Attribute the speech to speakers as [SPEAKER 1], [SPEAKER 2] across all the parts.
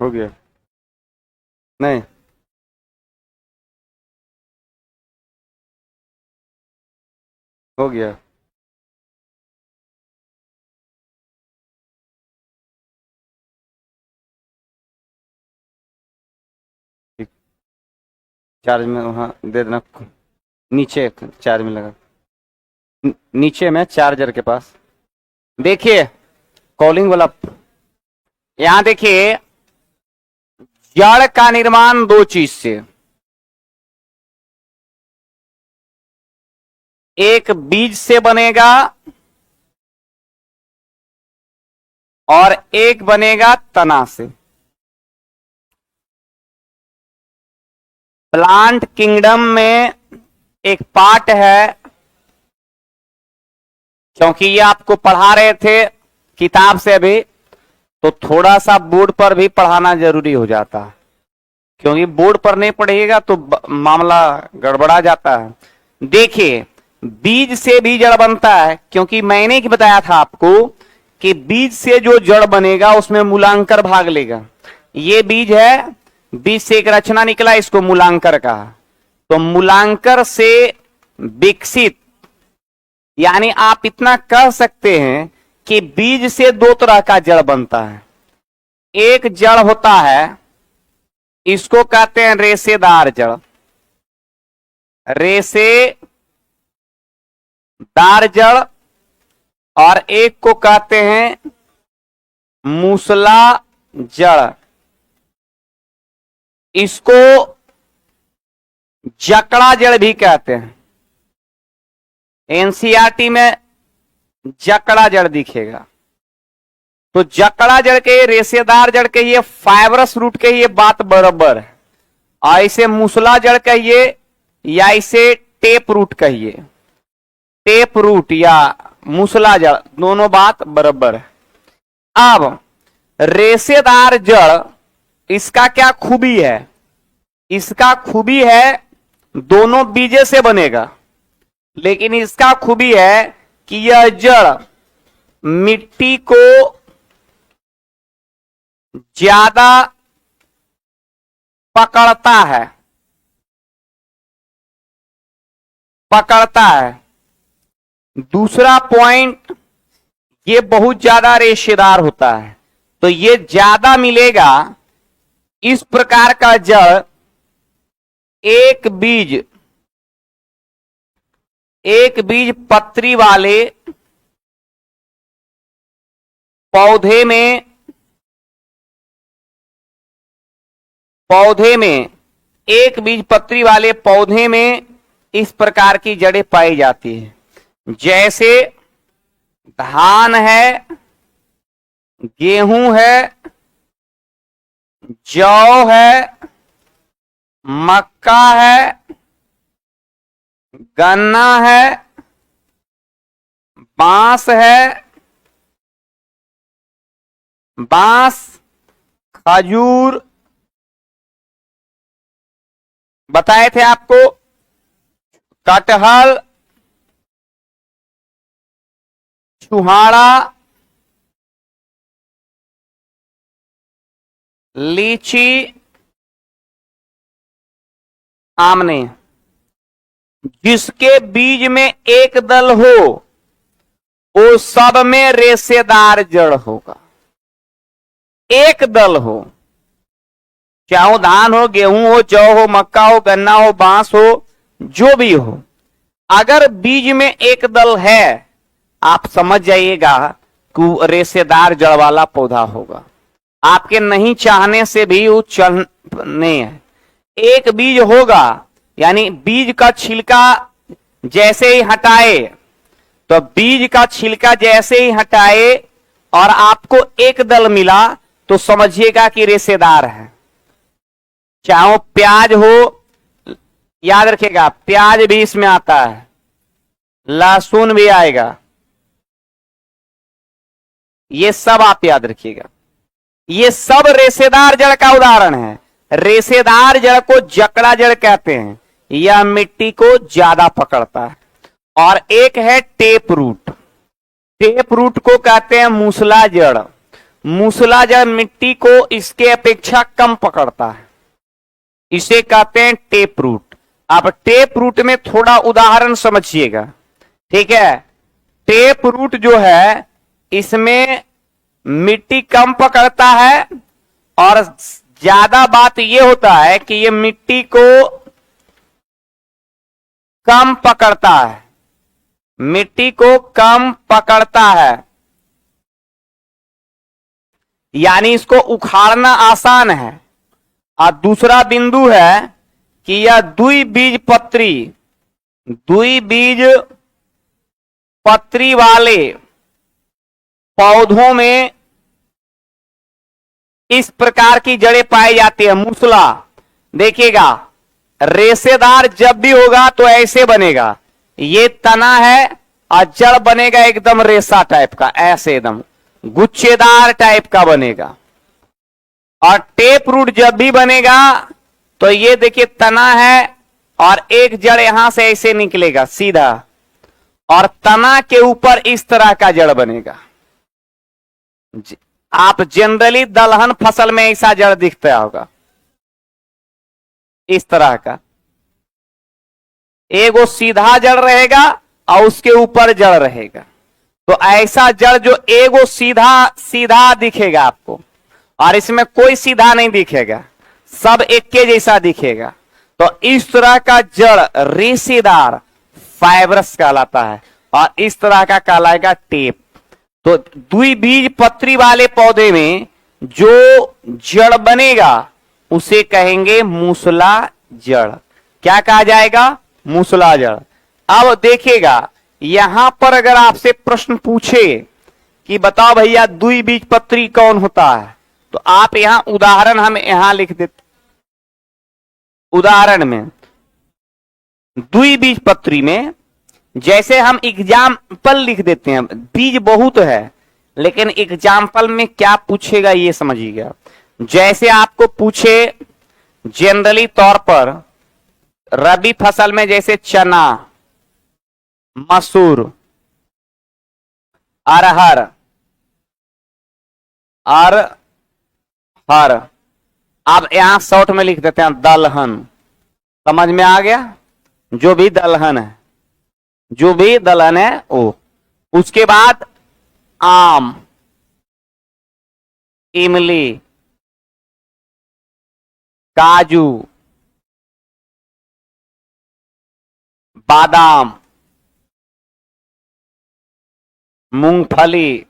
[SPEAKER 1] हो गया? नहीं, हो गया। ठीक, चार्ज में वहाँ दे देना। नीचे चार्ज में लगा, नीचे में चार्जर के पास। देखिए कॉलिंग वाला, यहां देखिए, जड़ का निर्माण दो चीज से, एक बीज से बनेगा और एक बनेगा तना से। प्लांट किंगडम में एक पार्ट है, क्योंकि ये आपको पढ़ा रहे थे किताब से अभी, तो थोड़ा सा बोर्ड पर भी पढ़ाना जरूरी हो जाता है, क्योंकि बोर्ड पर नहीं पढ़िएगा तो मामला गड़बड़ा जाता है। देखिए, बीज से भी जड़ बनता है, क्योंकि मैंने ही बताया था आपको कि बीज से जो जड़ बनेगा उसमें मूलांकर भाग लेगा। ये बीज है, बीज से एक रचना निकला, इसको मूलांकर कहा। तो मूलांकर से विकसित, यानी आप इतना कह सकते हैं कि बीज से दो तरह का जड़ बनता है। एक जड़ होता है, इसको कहते हैं रेशेदार जड़, रेशेदार जड़, और एक को कहते हैं मूसला जड़। इसको जकड़ा जड़ भी कहते हैं। एनसीईआरटी में जकड़ा जड़ दिखेगा। तो जकड़ा जड़ के, रेशेदार जड़ के, ये फाइबरस रूट के, ये बात बराबर है। और इसे मूसला जड़ कहिए या इसे टेप रूट कहिए, टेप रूट या मूसला जड़, दोनों बात बराबर है। अब रेशेदार जड़, इसका क्या खूबी है? इसका खूबी है दोनों बीजे से बनेगा, लेकिन इसका खूबी है कि यह जड़ मिट्टी को ज्यादा पकड़ता है। दूसरा पॉइंट, ये बहुत ज्यादा रेशेदार होता है, तो ये ज्यादा मिलेगा। इस प्रकार का जड़ एक बीज पत्री वाले पौधे में एक बीज पत्री वाले पौधे में इस प्रकार की जड़ें पाई जाती है। जैसे धान है, गेहूं है, जौ है, मक्का है, गन्ना है, बांस है, खजूर बताए थे आपको, कटहल, छुहाड़ा, लीची, आमने। जिसके बीज में एक दल हो वो सब में रेशेदार जड़ होगा। एक दल हो, चाहे वो धान हो, गेहूं हो, जौ हो, मक्का हो, गन्ना हो, बांस हो, जो भी हो, अगर बीज में एक दल है, आप समझ जाइएगा कि रेशेदार जड़ वाला पौधा होगा। आपके नहीं चाहने से भी वो चलने है। एक बीज होगा, यानी बीज का छिलका जैसे ही हटाए, तो बीज का छिलका जैसे ही हटाए और आपको एक दल मिला, तो समझिएगा कि रेशेदार है। चाहे वो प्याज हो, याद रखिएगा प्याज भी इसमें आता है, लहसुन भी आएगा, ये सब आप याद रखिएगा। ये सब रेशेदार जड़ का उदाहरण है। रेशेदार जड़ को जकड़ा जड़ कहते हैं, यह मिट्टी को ज्यादा पकड़ता है। और एक है टेप रूट, टेप रूट को कहते हैं मूसला जड़। मूसला जल मिट्टी को इसके अपेक्षा कम पकड़ता है, इसे कहते हैं टेप रूट। अब टेप रूट में थोड़ा उदाहरण समझिएगा, ठीक है। टेप रूट जो है इसमें मिट्टी कम पकड़ता है और ज्यादा बात यह होता है कि यह मिट्टी को कम पकड़ता है, मिट्टी को कम पकड़ता है, यानी इसको उखाड़ना आसान है। और दूसरा बिंदु है कि यह द्विबीजपत्री वाले पौधों में इस प्रकार की जड़ें पाई जाती है। मूसला देखिएगा, रेशेदार जब भी होगा तो ऐसे बनेगा, ये तना है और जड़ बनेगा एकदम रेशा टाइप का, ऐसे एकदम गुच्छेदार टाइप का बनेगा। और टेप रूट जब भी बनेगा तो ये देखिए तना है और एक जड़ यहां से ऐसे निकलेगा सीधा, और तना के ऊपर इस तरह का जड़ बनेगा। आप जनरली दलहन फसल में ऐसा जड़ दिखता होगा, इस तरह का एक वो सीधा जड़ रहेगा और उसके ऊपर जड़ रहेगा। तो ऐसा जड़ जो एगो सीधा सीधा दिखेगा आपको, और इसमें कोई सीधा नहीं दिखेगा, सब एक के जैसा दिखेगा। तो इस तरह का जड़ रेशेदार फाइब्रस कहलाता है, और इस तरह का कहलाएगा टेप। तो द्विबीजपत्री वाले पौधे में जो जड़ बनेगा उसे कहेंगे मूसला जड़। क्या कहा जाएगा? मूसला जड़। अब देखिएगा, यहां पर अगर आपसे प्रश्न पूछे कि बताओ भैया द्विबीजपत्री कौन होता है, तो आप यहां उदाहरण हम यहां लिख देते। उदाहरण में द्विबीजपत्री में जैसे हम एग्जाम्पल लिख देते हैं, बीज बहुत है लेकिन एग्जाम्पल में क्या पूछेगा ये समझिएगा। जैसे आपको पूछे जनरली तौर पर रबी फसल में, जैसे चना, मसूर, अरहर, अब यहां शॉर्ट में लिख देते हैं दलहन। समझ में आ गया? जो भी दलहन है, जो भी दलहन है वो। उसके बाद आम, इमली, काजू, बादाम, मूंगफली,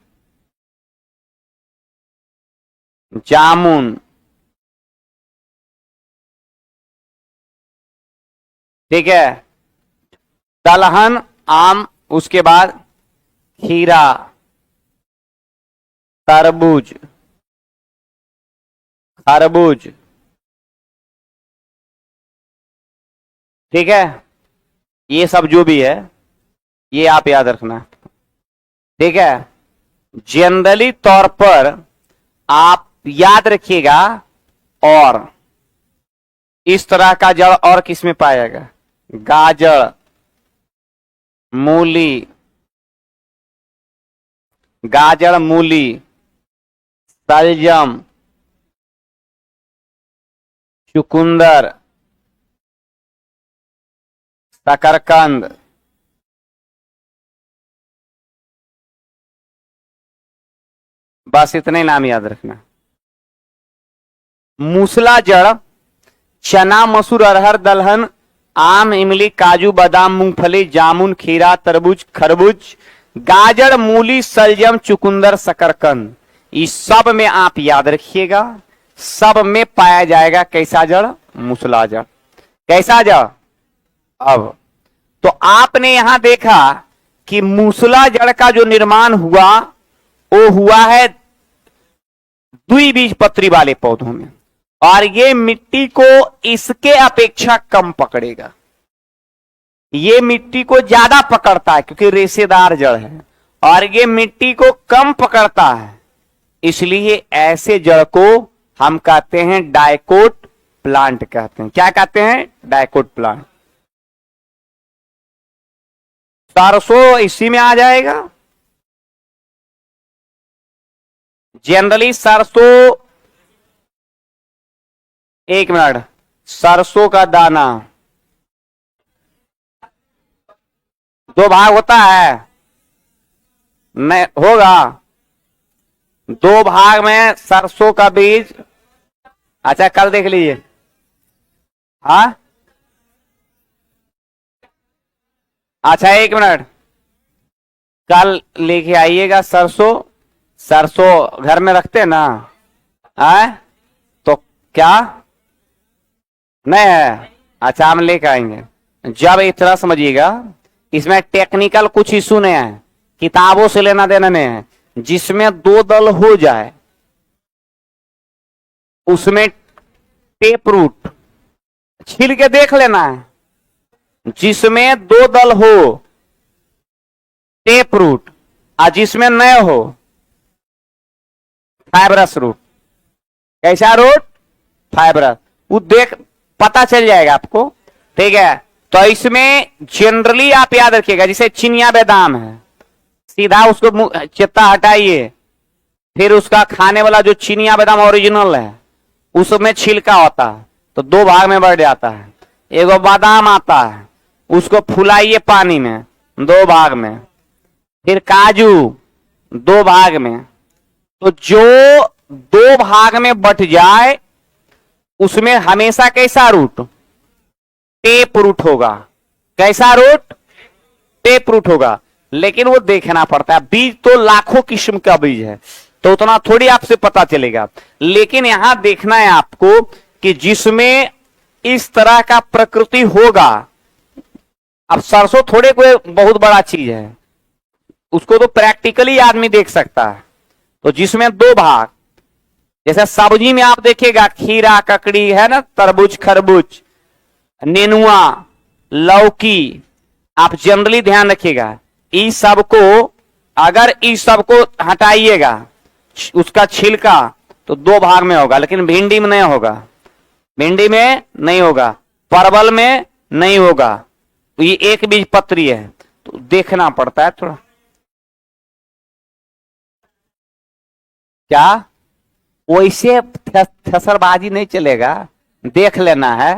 [SPEAKER 1] जामुन, ठीक है, दलहन, आम, उसके बाद खीरा, तरबूज, खरबूज, ठीक है। ये सब जो भी है ये आप याद रखना, ठीक है। जनरली तौर पर आप याद रखिएगा। और इस तरह का जड़ और किसमें पाएगा? गाजर, मूली, गाजर, मूली, सलजम, चुकंदर, शकरकंद, बस इतने नाम याद रखना। मूसला जड़ चना, मसूर, अरहर, दलहन, आम, इमली, काजू, बादाम, मूंगफली, जामुन, खीरा, तरबूज, खरबूज, गाजर, मूली, सलजम, चुकंदर, शकरकंद, इस सब में आप याद रखिएगा, सब में पाया जाएगा कैसा जड़? मूसला जड़। कैसा जड़? अब तो आपने यहां देखा कि मूसला जड़ का जो निर्माण हुआ वो हुआ है द्विबीजपत्री वाले पौधों में, और ये मिट्टी को इसके अपेक्षा कम पकड़ेगा। ये मिट्टी को ज्यादा पकड़ता है क्योंकि रेशेदार जड़ है, और ये मिट्टी को कम पकड़ता है, इसलिए ऐसे जड़ को हम कहते हैं डाइकोट प्लांट कहते हैं। क्या कहते हैं? Dicot plant. सरसों इसी में आ जाएगा। जनरली सरसों, एक मिनट, सरसों का दाना दो भाग होता है, नहीं होगा, दो भाग में सरसों का बीज। अच्छा कल देख लीजिए। हाँ अच्छा एक मिनट, कल लेके आइएगा सरसों। सरसों घर में रखते हैं ना? आए तो क्या नहीं है? अच्छा हम लेके आएंगे। जब इतना समझिएगा, इसमें टेक्निकल कुछ इशू नहीं है, किताबों से लेना देना नहीं है। जिसमें दो दल हो जाए उसमें टेप रूट छील के देख लेना है। जिसमें दो दल हो टेप रूट, और जिसमें न हो फाइब्रस रूट। कैसा रूट? फाइब्रस। वो देख पता चल जाएगा आपको, ठीक है। तो इसमें जनरली आप याद रखिएगा, जैसे चिनिया बादाम है, सीधा उसको चित्ता हटाइए, फिर उसका खाने वाला जो चिनिया बादाम ओरिजिनल है उसमें छिलका होता है, तो दो भाग में बढ़ जाता है। एगो बादाम आता है, उसको फुलाइए पानी में, दो भाग में। फिर काजू, दो भाग में। तो जो दो भाग में बट जाए उसमें हमेशा कैसा रूट? टेप रूट होगा। कैसा रूट? टेप रूट होगा। लेकिन वो देखना पड़ता है, बीज तो लाखों किस्म का बीज है, तो उतना थोड़ी आपसे पता चलेगा। लेकिन यहां देखना है आपको कि जिसमें इस तरह का प्रकृति होगा। अब सरसों थोड़े कोई बहुत बड़ा चीज है, उसको तो प्रैक्टिकली आदमी देख सकता है। तो जिसमें दो भाग, जैसे सब्जी में आप देखिएगा, खीरा, ककड़ी है ना, तरबूज, खरबूज, नेनुआ, लौकी, आप जनरली ध्यान रखिएगा। इस सब को, अगर इस सब को हटाइएगा उसका छिलका, तो दो भाग में होगा। लेकिन भिंडी में नहीं होगा, भिंडी में नहीं होगा, परवल में नहीं होगा। तो ये एक बीज पत्री है, तो देखना पड़ता है थोड़ा। क्या वैसे फसलबाजी नहीं चलेगा, देख लेना है।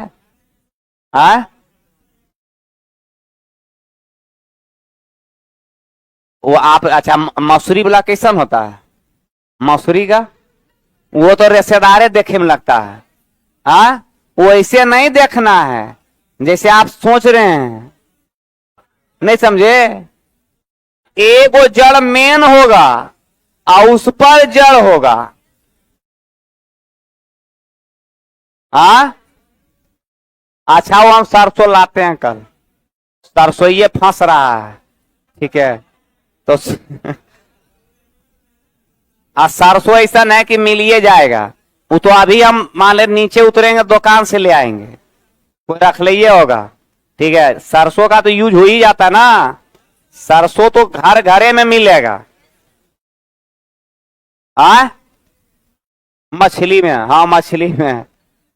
[SPEAKER 1] वो आप, अच्छा मसूरी वाला कैसन होता है? मसूरी का वो तो रेशेदारे देखे में लगता है। वैसे नहीं देखना है जैसे आप सोच रहे हैं, नहीं समझे। एगो जड़ मेन होगा और उस पर जड़ होगा। अच्छा वो हम सरसों लाते हैं कल, सरसों ये फंस रहा है, ठीक है। तो सरसों ऐसा नहीं कि मिलिए जाएगा, वो तो अभी हम मान ले नीचे उतरेंगे दुकान से ले आएंगे, कोई रख लिए होगा, ठीक है। सरसों का तो यूज हो ही जाता ना, सरसों तो घर घरे में मिलेगा। मछली में, हाँ मछली में,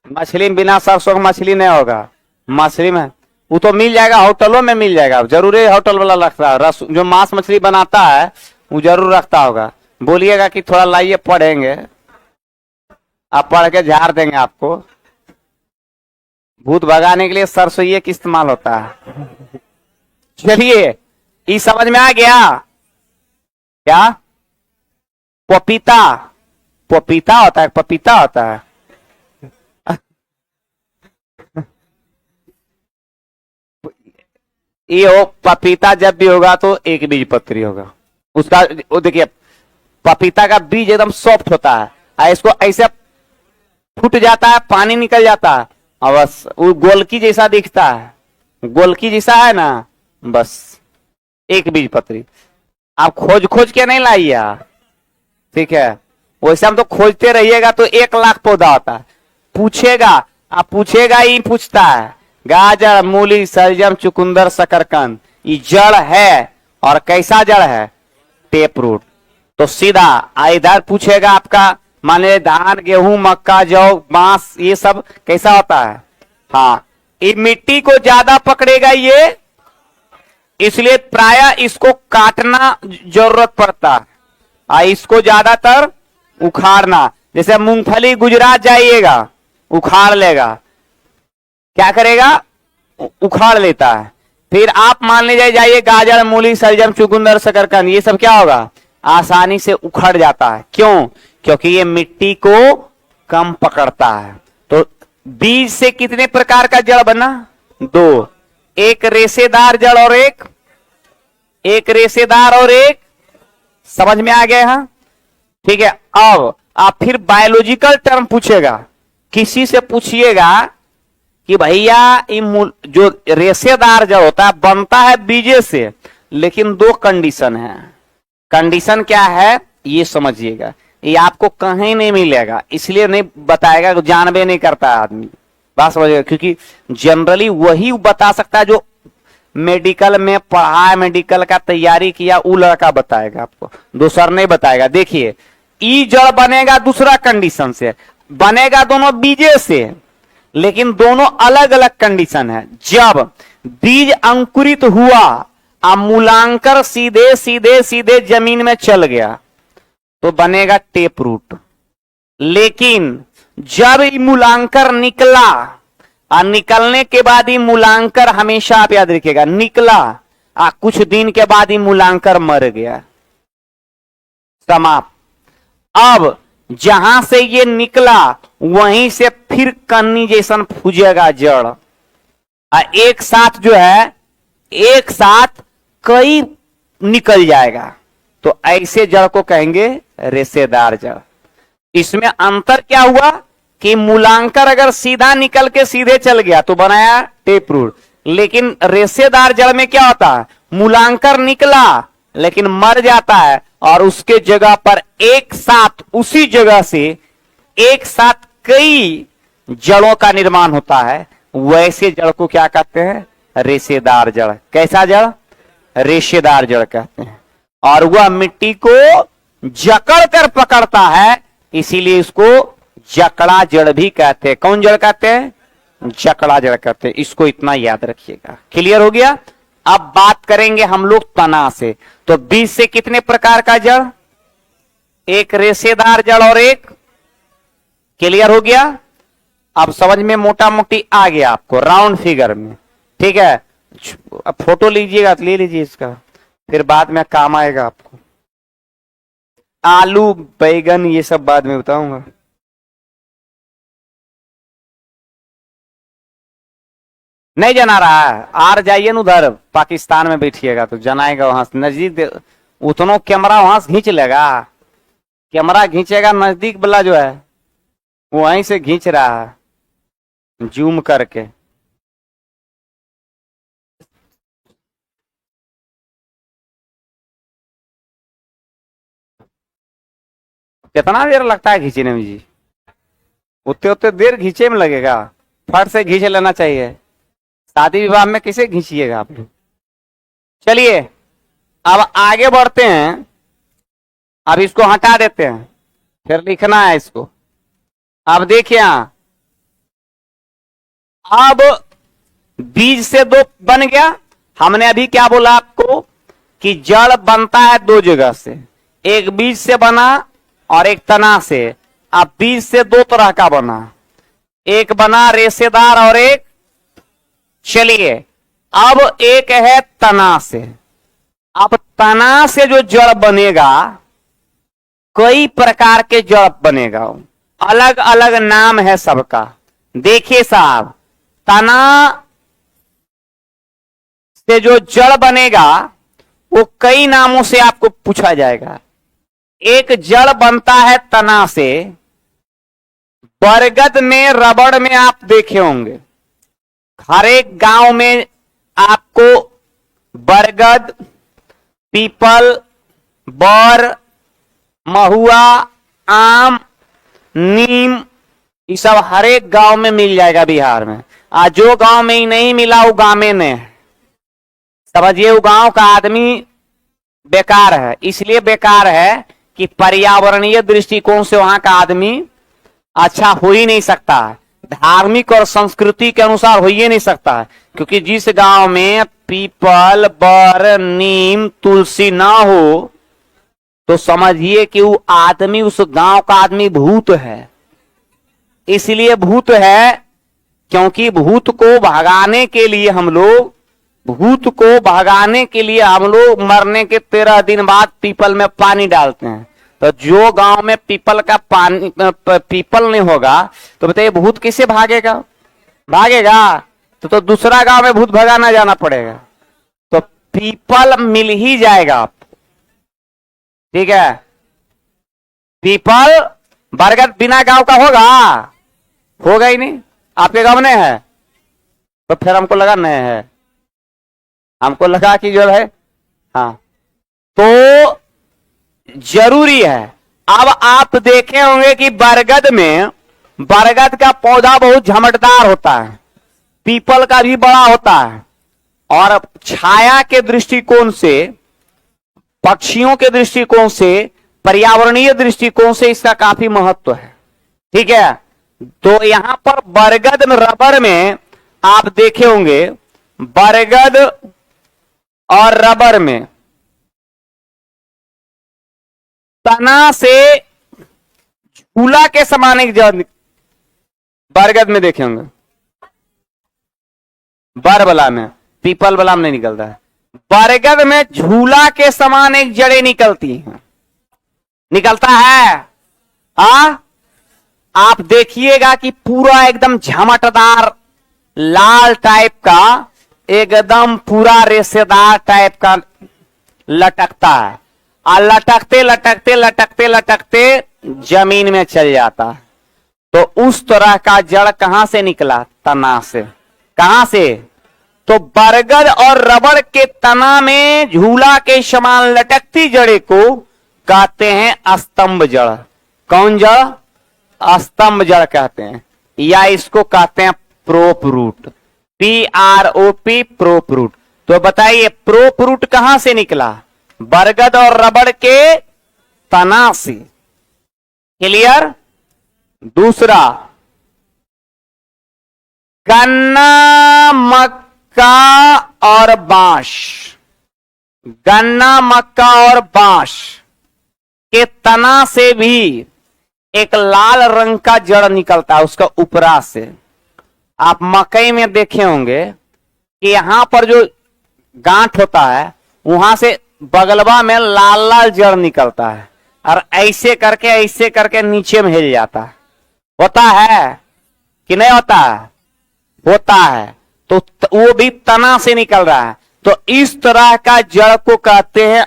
[SPEAKER 1] मछली में बिना सरसों का मछली नहीं होगा। मछली में वो तो मिल जाएगा, होटलों में मिल जाएगा, जरूरी होटल वाला रखता है। रस जो मांस मछली बनाता है वो जरूर रखता होगा। बोलिएगा कि थोड़ा लाइए, पढ़ेंगे, आप पढ़ के झाड़ देंगे आपको। भूत भगाने के लिए सरसों ये इस्तेमाल होता है। चलिए ये समझ में आ गया क्या? पपीता, पपीता होता है, पपीता होता है। ये हो पपीता जब भी होगा तो एक बीज पत्री होगा उसका। वो देखिए पपीता का बीज एकदम सॉफ्ट होता है, इसको ऐसे फूट जाता है, पानी निकल जाता है और बस वो गोलकी जैसा दिखता है, गोलकी जैसा है ना, बस एक बीज पत्री। आप खोज खोज के नहीं लाइए, ठीक है। वैसे हम तो खोजते रहिएगा तो 1,00,000 पौधा होता है। पूछेगा, आप पूछेगा ही पूछता है, गाजर, मूली, सलजम, चुकंदर, शकरकंद, ये जड़ है। और कैसा जड़ है? Tap root. तो सीधा इधर पूछेगा आपका, माने धान, गेहूं, मक्का, जौ, बांस, ये सब कैसा होता है? हाँ, ये मिट्टी को ज्यादा पकड़ेगा ये, इसलिए प्राय इसको काटना जरूरत पड़ता है। इसको ज्यादातर उखाड़ना। जैसे मूंगफली गुजरात जाइएगा, उखाड़ लेगा, क्या करेगा, उखाड़ लेता है। फिर आप मान लीजिए जाइए गाजर, मूली, सलजम, चुकंदर, शकरकंद, ये सब क्या होगा, आसानी से उखड़ जाता है। क्यों? क्योंकि ये मिट्टी को कम पकड़ता है। तो बीज से कितने प्रकार का जड़ बना, दो, एक रेशेदार जड़ और एक रेशेदार और एक, समझ में आ गया? हाँ ठीक है। अब आप फिर बायोलॉजिकल टर्म पूछेगा, किसी से पूछिएगा कि भैया जो रेशेदार जड़ होता है बनता है बीजे से, लेकिन दो कंडीशन है। कंडीशन क्या है ये समझिएगा, ये आपको कहीं नहीं मिलेगा, इसलिए नहीं बताएगा, जानबे नहीं करता है आदमी, बात समझिएगा। क्योंकि जनरली वही बता सकता है जो मेडिकल में पढ़ा है, मेडिकल का तैयारी किया, वो लड़का बताएगा आपको, दूसरा नहीं बताएगा। देखिए ई जड़ बनेगा दूसरा कंडीशन से, बनेगा दोनों बीजे से, लेकिन दोनों अलग अलग कंडीशन है। जब बीज अंकुरित हुआ और मूलांकर सीधे सीधे सीधे जमीन में चल गया तो बनेगा टेप रूट। लेकिन जब मूलांकर निकला और निकलने के बाद ही मूलांकर, हमेशा आप याद रखिएगा, निकला और कुछ दिन के बाद ही मूलांकर मर गया, समाप्त। अब जहां से ये निकला वहीं से फिर कन्नी जैसन फूजेगा जड़, और एक साथ जो है, एक साथ कई निकल जाएगा, तो ऐसे जड़ को कहेंगे रेशेदार जड़। इसमें अंतर क्या हुआ कि मूलांकर अगर सीधा निकल के सीधे चल गया तो बनाया टेप रूट, लेकिन रेशेदार जड़ में क्या होता है, मूलांकर निकला लेकिन मर जाता है और उसके जगह पर एक साथ, उसी जगह से एक साथ कई जड़ों का निर्माण होता है। वैसे जड़ को क्या कहते हैं, रेशेदार जड़। कैसा जड़, रेशेदार जड़ कहते हैं। और वह मिट्टी को जकड़ कर पकड़ता है, इसीलिए इसको जकड़ा जड़ भी कहते हैं। कौन जड़ कहते हैं, जकड़ा जड़ कहते हैं। इसको इतना याद रखिएगा। क्लियर हो गया? अब बात करेंगे हम लोग तना से। तो बीज से कितने प्रकार का जड़, एक रेशेदार जड़ और एक, क्लियर हो गया? अब समझ में मोटा मोटी आ गया आपको, राउंड फिगर में, ठीक है। अब फोटो लीजिएगा तो ले लीजिए इसका, फिर बाद में काम आएगा आपको। आलू बैगन ये सब बाद में बताऊंगा। नहीं जना रहा है, आर जाइए न उधर पाकिस्तान में बैठिएगा तो जनाएगा, वहां से नजदीक उतना कैमरा वहां से खींच लेगा, कैमरा खींचेगा नजदीक वाला जो है वहीं से खींच रहा है जूम करके। कितना देर लगता है खींचने में जी, उतने उतने देर खींचे में लगेगा, फट से खींच लेना चाहिए। शादी विवाह में किसे खींचिएगा आप लोग। चलिए अब आगे बढ़ते हैं। अब इसको हटा देते हैं, फिर लिखना है इसको। अब देखिए अब बीज से दो बन गया। हमने अभी क्या बोला आपको कि जड़ बनता है दो जगह से, एक बीज से बना और एक तना से। अब बीज से दो तरह का बना, एक बना रेशेदार और एक, चलिए अब एक है तना से। अब तना से जो जड़ बनेगा, कई प्रकार के जड़ बनेगा, अलग अलग नाम है सबका। देखिए साहब, तना से जो जड़ बनेगा वो कई नामों से आपको पूछा जाएगा। एक जड़ बनता है तना से, बरगद में, रबड़ में आप देखे होंगे, हर एक गांव में आपको बरगद, पीपल, बर, महुआ, आम, नीम, ये सब हर एक गांव में मिल जाएगा बिहार में। आज जो गांव में ही नहीं मिला वो गांव में नहीं, समझिए वो गांव का आदमी बेकार है। इसलिए बेकार है कि पर्यावरणीय दृष्टिकोण से वहां का आदमी अच्छा हो ही नहीं सकता है, धार्मिक और संस्कृति के अनुसार हो ही नहीं सकता है। क्योंकि जिस गांव में पीपल, बर, नीम, तुलसी ना हो तो समझिए कि वो आदमी उस गांव का आदमी भूत है। इसलिए भूत है क्योंकि भूत को भगाने के लिए हम लोग मरने के 13 दिन बाद पीपल में पानी डालते हैं। तो जो गांव में पीपल का पानी पीपल नहीं होगा तो बताइए भूत किसे भागेगा? तो दूसरा गांव में भूत भगाना जाना पड़ेगा। तो पीपल मिल ही जाएगा आपको, ठीक है। पीपल बरगद बिना गांव का होगा ही नहीं। आपके गांव में है तो फिर हमको लगा नहीं है, हमको लगा कि जो है हाँ, तो जरूरी है। अब आप देखे होंगे कि बरगद का पौधा बहुत झमटदार होता है, पीपल का भी बड़ा होता है, और छाया के दृष्टिकोण से, पक्षियों के दृष्टिकोण से, पर्यावरणीय दृष्टिकोण से इसका काफी महत्व है, ठीक है। तो यहां पर बरगद में, रबर में आप देखे होंगे बरगद और रबर में तना से झूला के समान एक जड़ बरगद में देखे होंगे, बरबला में, पीपल बला में नहीं निकलता है। बरगद में झूला के समान एक जड़ें निकलती हैं, निकलता है। आप देखिएगा कि पूरा एकदम झमटदार लाल टाइप का, एकदम पूरा रेशेदार टाइप का लटकता है, और लटकते लटकते लटकते लटकते जमीन में चल जाता है। तो उस तरह का जड़ कहां से निकला? तना से। कहां से? तो बरगद और रबड़ के तना में झूला के समान लटकती जड़े को कहते हैं स्तंभ जड़। कौन जड़? स्तंभ जड़ कहते हैं, या इसको कहते हैं prop root, PROP, prop root. तो बताइए प्रोप रूट कहां से निकला? बरगद और रबड़ के तना से। क्लियर? दूसरा, गन्ना, मक्का और बांस। गन्ना, मक्का और बांस के तना से भी एक लाल रंग का जड़ निकलता है उसका ऊपरा से। आप मकई में देखे होंगे कि यहां पर जो गांठ होता है वहां से बगलवा में लाल लाल जड़ निकलता है, और ऐसे करके नीचे में हिल जाता है। होता है कि नहीं होता है? होता है। तो वो भी तना से निकल रहा है। तो इस तरह का जड़ को कहते हैं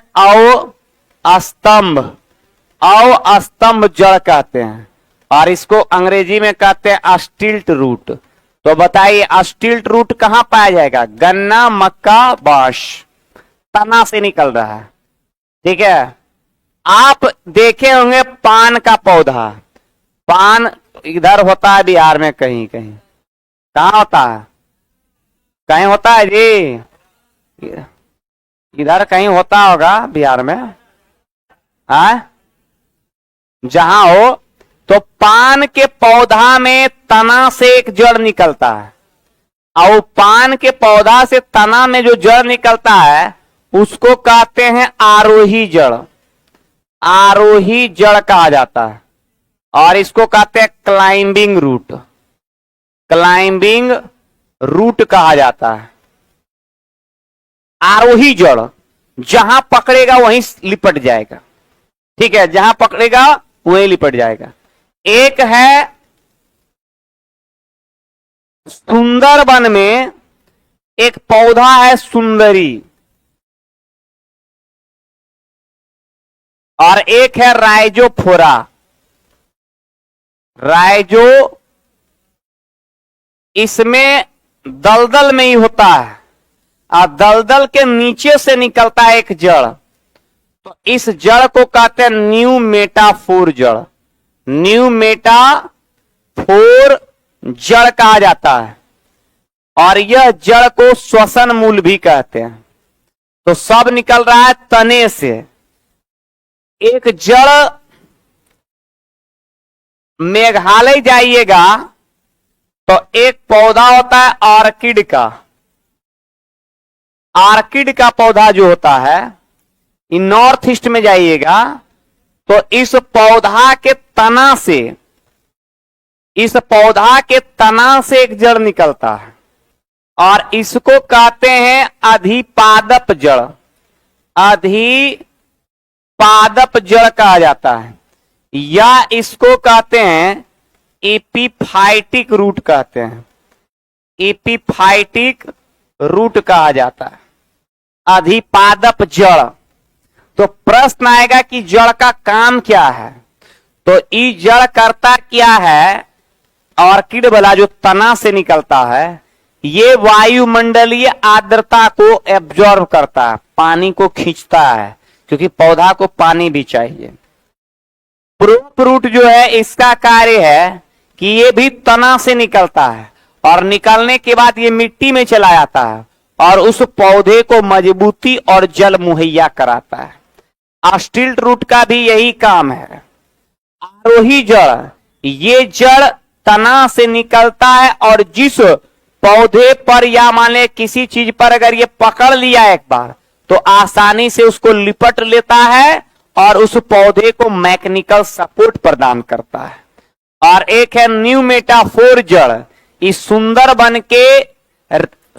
[SPEAKER 1] अवस्तंभ जड़ कहते हैं, और इसको अंग्रेजी में कहते हैं स्टिल्ट रूट। तो बताइए स्टिल्ट रूट कहां पाया जाएगा? गन्ना, मक्का, बांस, तना से निकल रहा है, ठीक है। आप देखे होंगे पान का पौधा। पान इधर होता है बिहार में, कहीं कहीं। कहां होता है? कहीं होता है जी, इधर कहीं होता होगा बिहार में, जहां हो। तो पान के पौधा में तना से एक जड़ निकलता है, और पान के पौधा से तना में जो जड़ निकलता है उसको कहते हैं आरोही जड़। आरोही जड़ कहा जाता है, और इसको कहते हैं क्लाइंबिंग रूट। क्लाइंबिंग रूट कहा जाता है। आरोही जड़ जहां पकड़ेगा वहीं लिपट जाएगा, ठीक है। जहां पकड़ेगा वहीं लिपट जाएगा। एक है सुंदरबन में एक पौधा है सुंदरी, और एक है राइजोफोरा। राइजो इसमें दलदल में ही होता है, और दलदल के नीचे से निकलता है एक जड़। तो इस जड़ को कहते हैं न्यू मेटाफोर जड़। न्यू मेटाफोर जड़ कहा जाता है, और यह जड़ को श्वसन मूल भी कहते हैं। तो सब निकल रहा है तने से। एक जड़, मेघालय जाइएगा तो एक पौधा होता है ऑर्किड का। ऑर्किड का पौधा जो होता है, इन नॉर्थ ईस्ट में जाइएगा तो इस पौधा के तना से, इस पौधा के तना से एक जड़ निकलता है और इसको कहते हैं अधिपादप जड़। अधिपादप जड़ कहा जाता है, या इसको कहते हैं एपीफाइटिक रूट कहते हैं, एपीफाइटिक रूट कहा जाता है, अधिपादप जड़। तो प्रश्न आएगा कि जड़ का काम क्या है, तो ई जड़ करता क्या है, ऑर्किड वाला जो तना से निकलता है ये वायुमंडलीय आर्द्रता को एब्जॉर्ब करता है, पानी को खींचता है, क्योंकि पौधा को पानी भी चाहिए। प्रोप रूट जो है इसका कार्य है कि ये भी तना से निकलता है और निकलने के बाद ये मिट्टी में चला जाता है और उस पौधे को मजबूती और जल मुहैया कराता है। स्टिल्ट रूट का भी यही काम है। आरोही जड़, ये जड़ तना से निकलता है और जिस पौधे पर या मान ले किसी चीज पर अगर ये पकड़ लिया एक बार तो आसानी से उसको लिपट लेता है और उस पौधे को मैकेनिकल सपोर्ट प्रदान करता है। और एक है न्यू मेटाफोर जड़, इस सुंदर बन के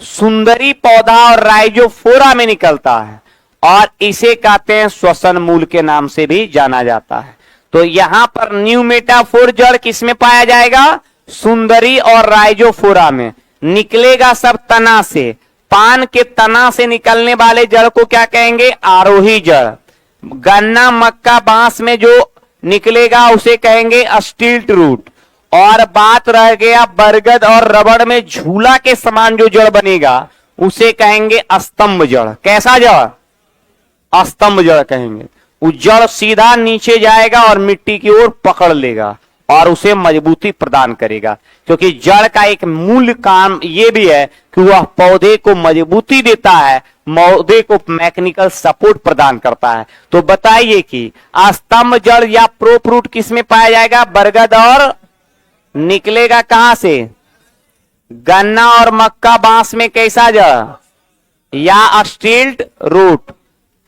[SPEAKER 1] सुंदरी पौधा और राइजोफोरा में निकलता है और इसे कहते हैं श्वसन मूल के नाम से भी जाना जाता है। तो यहां पर न्यू मेटाफोर जड़ किसमें पाया जाएगा, सुंदरी और राइजोफोरा में। निकलेगा सब तना से, पान के तना से निकलने वाले जड़ को क्या कहेंगे, आरोही जड़। गन्ना मक्का बांस में जो निकलेगा उसे कहेंगे स्टिल्ट रूट। और बात रह गया बरगद और रबड़ में झूला के समान जो जड़ बनेगा उसे कहेंगे स्तंभ जड़। कैसा जड़, स्तंभ जड़ कहेंगे। वो जड़ सीधा नीचे जाएगा और मिट्टी की ओर पकड़ लेगा और उसे मजबूती प्रदान करेगा, क्योंकि जड़ का एक मूल काम यह भी है कि वह पौधे को मजबूती देता है, पौधे को मैकेनिकल सपोर्ट प्रदान करता है। तो बताइए कि स्तंभ जड़ या प्रोप रूट किसमें पाया जाएगा, बरगद और निकलेगा कहां से, गन्ना और मक्का बांस में कैसा जड़ या स्टिल्ट रूट।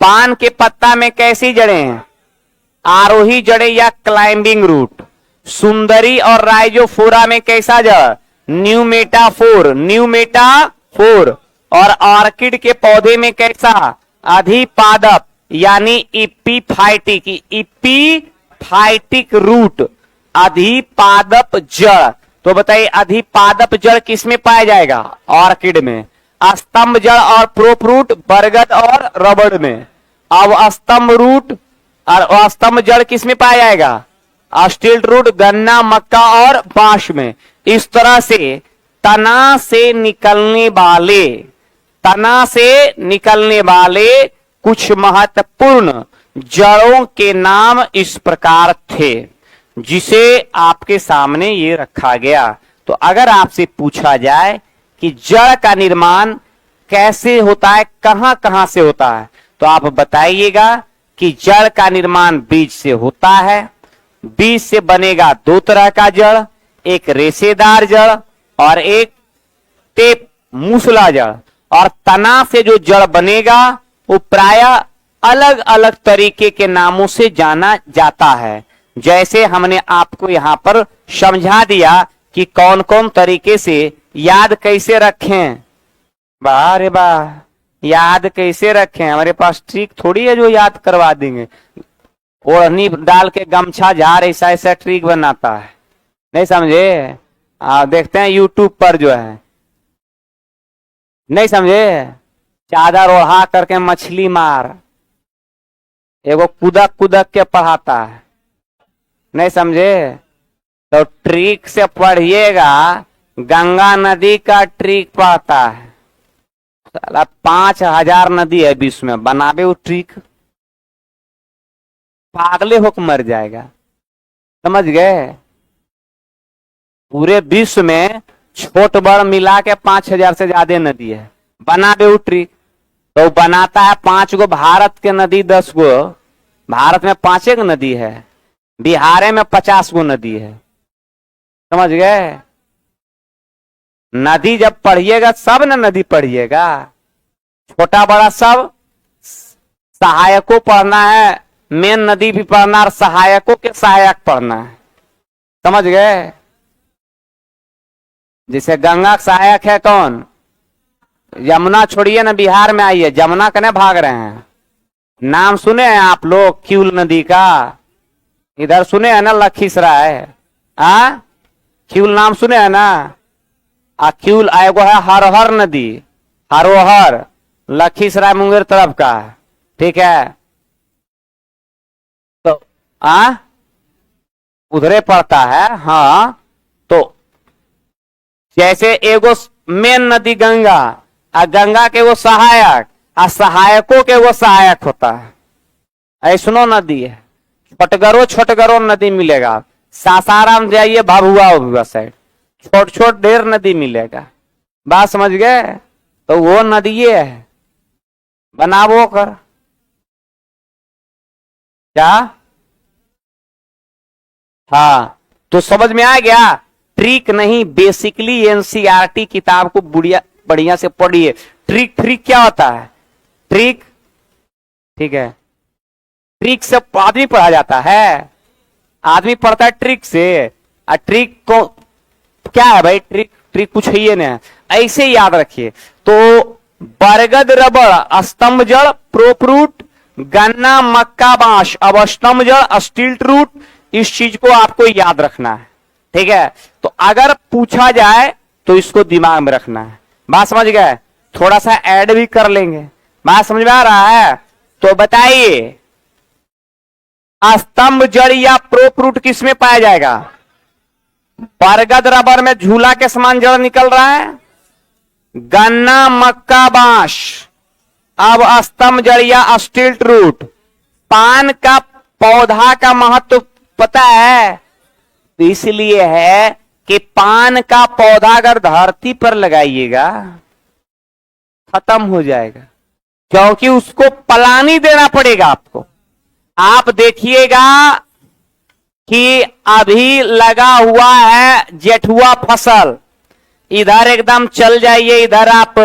[SPEAKER 1] पान के पत्ता में कैसी जड़ें हैं, आरोही जड़ें या क्लाइंबिंग रूट। सुंदरी और राइजोफोरा में कैसा जड़, न्यू मेटाफोर, न्यू मेटाफोर। और ऑर्किड के पौधे में कैसा, अधिपादप यानी इपीफाइटिक, इपीफाइटिक रूट, अधिपादप जड़। तो बताइए अधिपादप जड़ किसमें पाया जाएगा, ऑर्किड में। स्तंभ जड़ और प्रोप रूट बरगद और रबड़ में। अब स्तंभ रूट और स्तंभ जड़ किसमें पाया जाएगा, स्टिल्ट रूट गन्ना मक्का और बांस में। इस तरह से तना से निकलने वाले कुछ महत्वपूर्ण जड़ों के नाम इस प्रकार थे, जिसे आपके सामने ये रखा गया। तो अगर आपसे पूछा जाए कि जड़ का निर्माण कैसे होता है, कहां कहां से होता है, तो आप बताइएगा कि जड़ का निर्माण बीज से होता है। बीज से बनेगा दो तरह का जड़, एक रेशेदार जड़ और एक टेप मूसला जड़। और तना से जो जड़ बनेगा वो प्रायः अलग अलग तरीके के नामों से जाना जाता है। जैसे हमने आपको यहां पर समझा दिया कि कौन कौन तरीके से याद कैसे रखें। वाह रे वाह, याद कैसे रखें, हमारे पास ट्रिक थोड़ी है जो याद करवा देंगे। ओढ़नी डाल के गमछा झाड़ ऐसा ऐसा ट्रिक बनाता है, नहीं समझे। देखते हैं यूट्यूब पर जो है, नहीं समझे। चादर ओढ़ा करके मछली मार, एगो कुदक कुदक के पढ़ाता है, नहीं समझे। तो ट्रिक से पढ़िएगा, गंगा नदी का ट्रिक पढ़ता है। 5000 नदी है विश्व में, बनावे वो ट्रिक, पागले होकर मर जाएगा, समझ गए। पूरे विश्व में छोट बड़ मिला के 5000 से ज्यादा नदी है, बनावे वो ट्रिक। तो बनाता है 5 गो भारत के नदी, 10 गो भारत में 5 गो नदी है, बिहार में 50 गो नदी है, समझ गए। नदी जब पढ़िएगा सब ना नदी पढ़िएगा, छोटा बड़ा सब। सहायक को पढ़ना है मेन नदी भी पढ़ना और सहायकों के सहायक पढ़ना है, समझ गए। जैसे गंगा का सहायक है कौन, यमुना छोड़िए ना, बिहार में आइए, जमुना कने भाग रहे हैं। नाम सुने हैं आप लोग क्यूल नदी का, इधर सुने हैं ना लखीसराय, क्यूल नाम सुने हैं ना। क्यूल एगो है हरहर नदी, हरोहर लखीसराय मुंगेर तरफ का, ठीक है। तो उधरे पड़ता है। हाँ, तो जैसे एगो मेन नदी गंगा, गंगा के वो सहायक, सहायकों के वो सहायक होता है। ऐसनो नदी है, छोटगरो नदी मिलेगा, सासाराम जाइए भभुआ उभुआ साइड, छोट छोट ढेर नदी मिलेगा, बात समझ गए। तो वो नदी है, बनावो कर क्या। हाँ, तो समझ में आ गया। ट्रिक नहीं, बेसिकली एनसीईआरटी किताब को बढ़िया से पढ़िए। ट्रिक क्या होता है, ट्रिक, ठीक है, ट्रिक से आदमी पढ़ा जाता है, आदमी पढ़ता है ट्रिक से। ट्रिक को क्या है भाई, ट्रिक कुछ है ना, ऐसे याद रखिए। तो बरगद रबड़ स्तंभ जड़ प्रोप रूट, गन्ना मक्का बांस अब स्तंभ जड़ स्टिल्ट रूट, इस चीज को आपको याद रखना है, ठीक है। तो अगर पूछा जाए तो इसको दिमाग में रखना है, बात समझ गए। थोड़ा सा ऐड भी कर लेंगे, बात समझ में आ रहा है। तो बताइए स्तंभ जड़ या प्रोप रूट किस में पाया जाएगा, बरगद रबर में झूला के समान जड़ निकल रहा है, गन्ना मक्का बांस अब स्तंभ जड़ या स्टिल्ट रूट। पान का पौधा का महत्व पता है, इसलिए है कि पान का पौधा अगर धरती पर लगाइएगा खत्म हो जाएगा, क्योंकि उसको पलानी देना पड़ेगा आपको। आप देखिएगा कि अभी लगा हुआ है जेठुआ फसल, इधर एकदम चल जाइए, इधर आप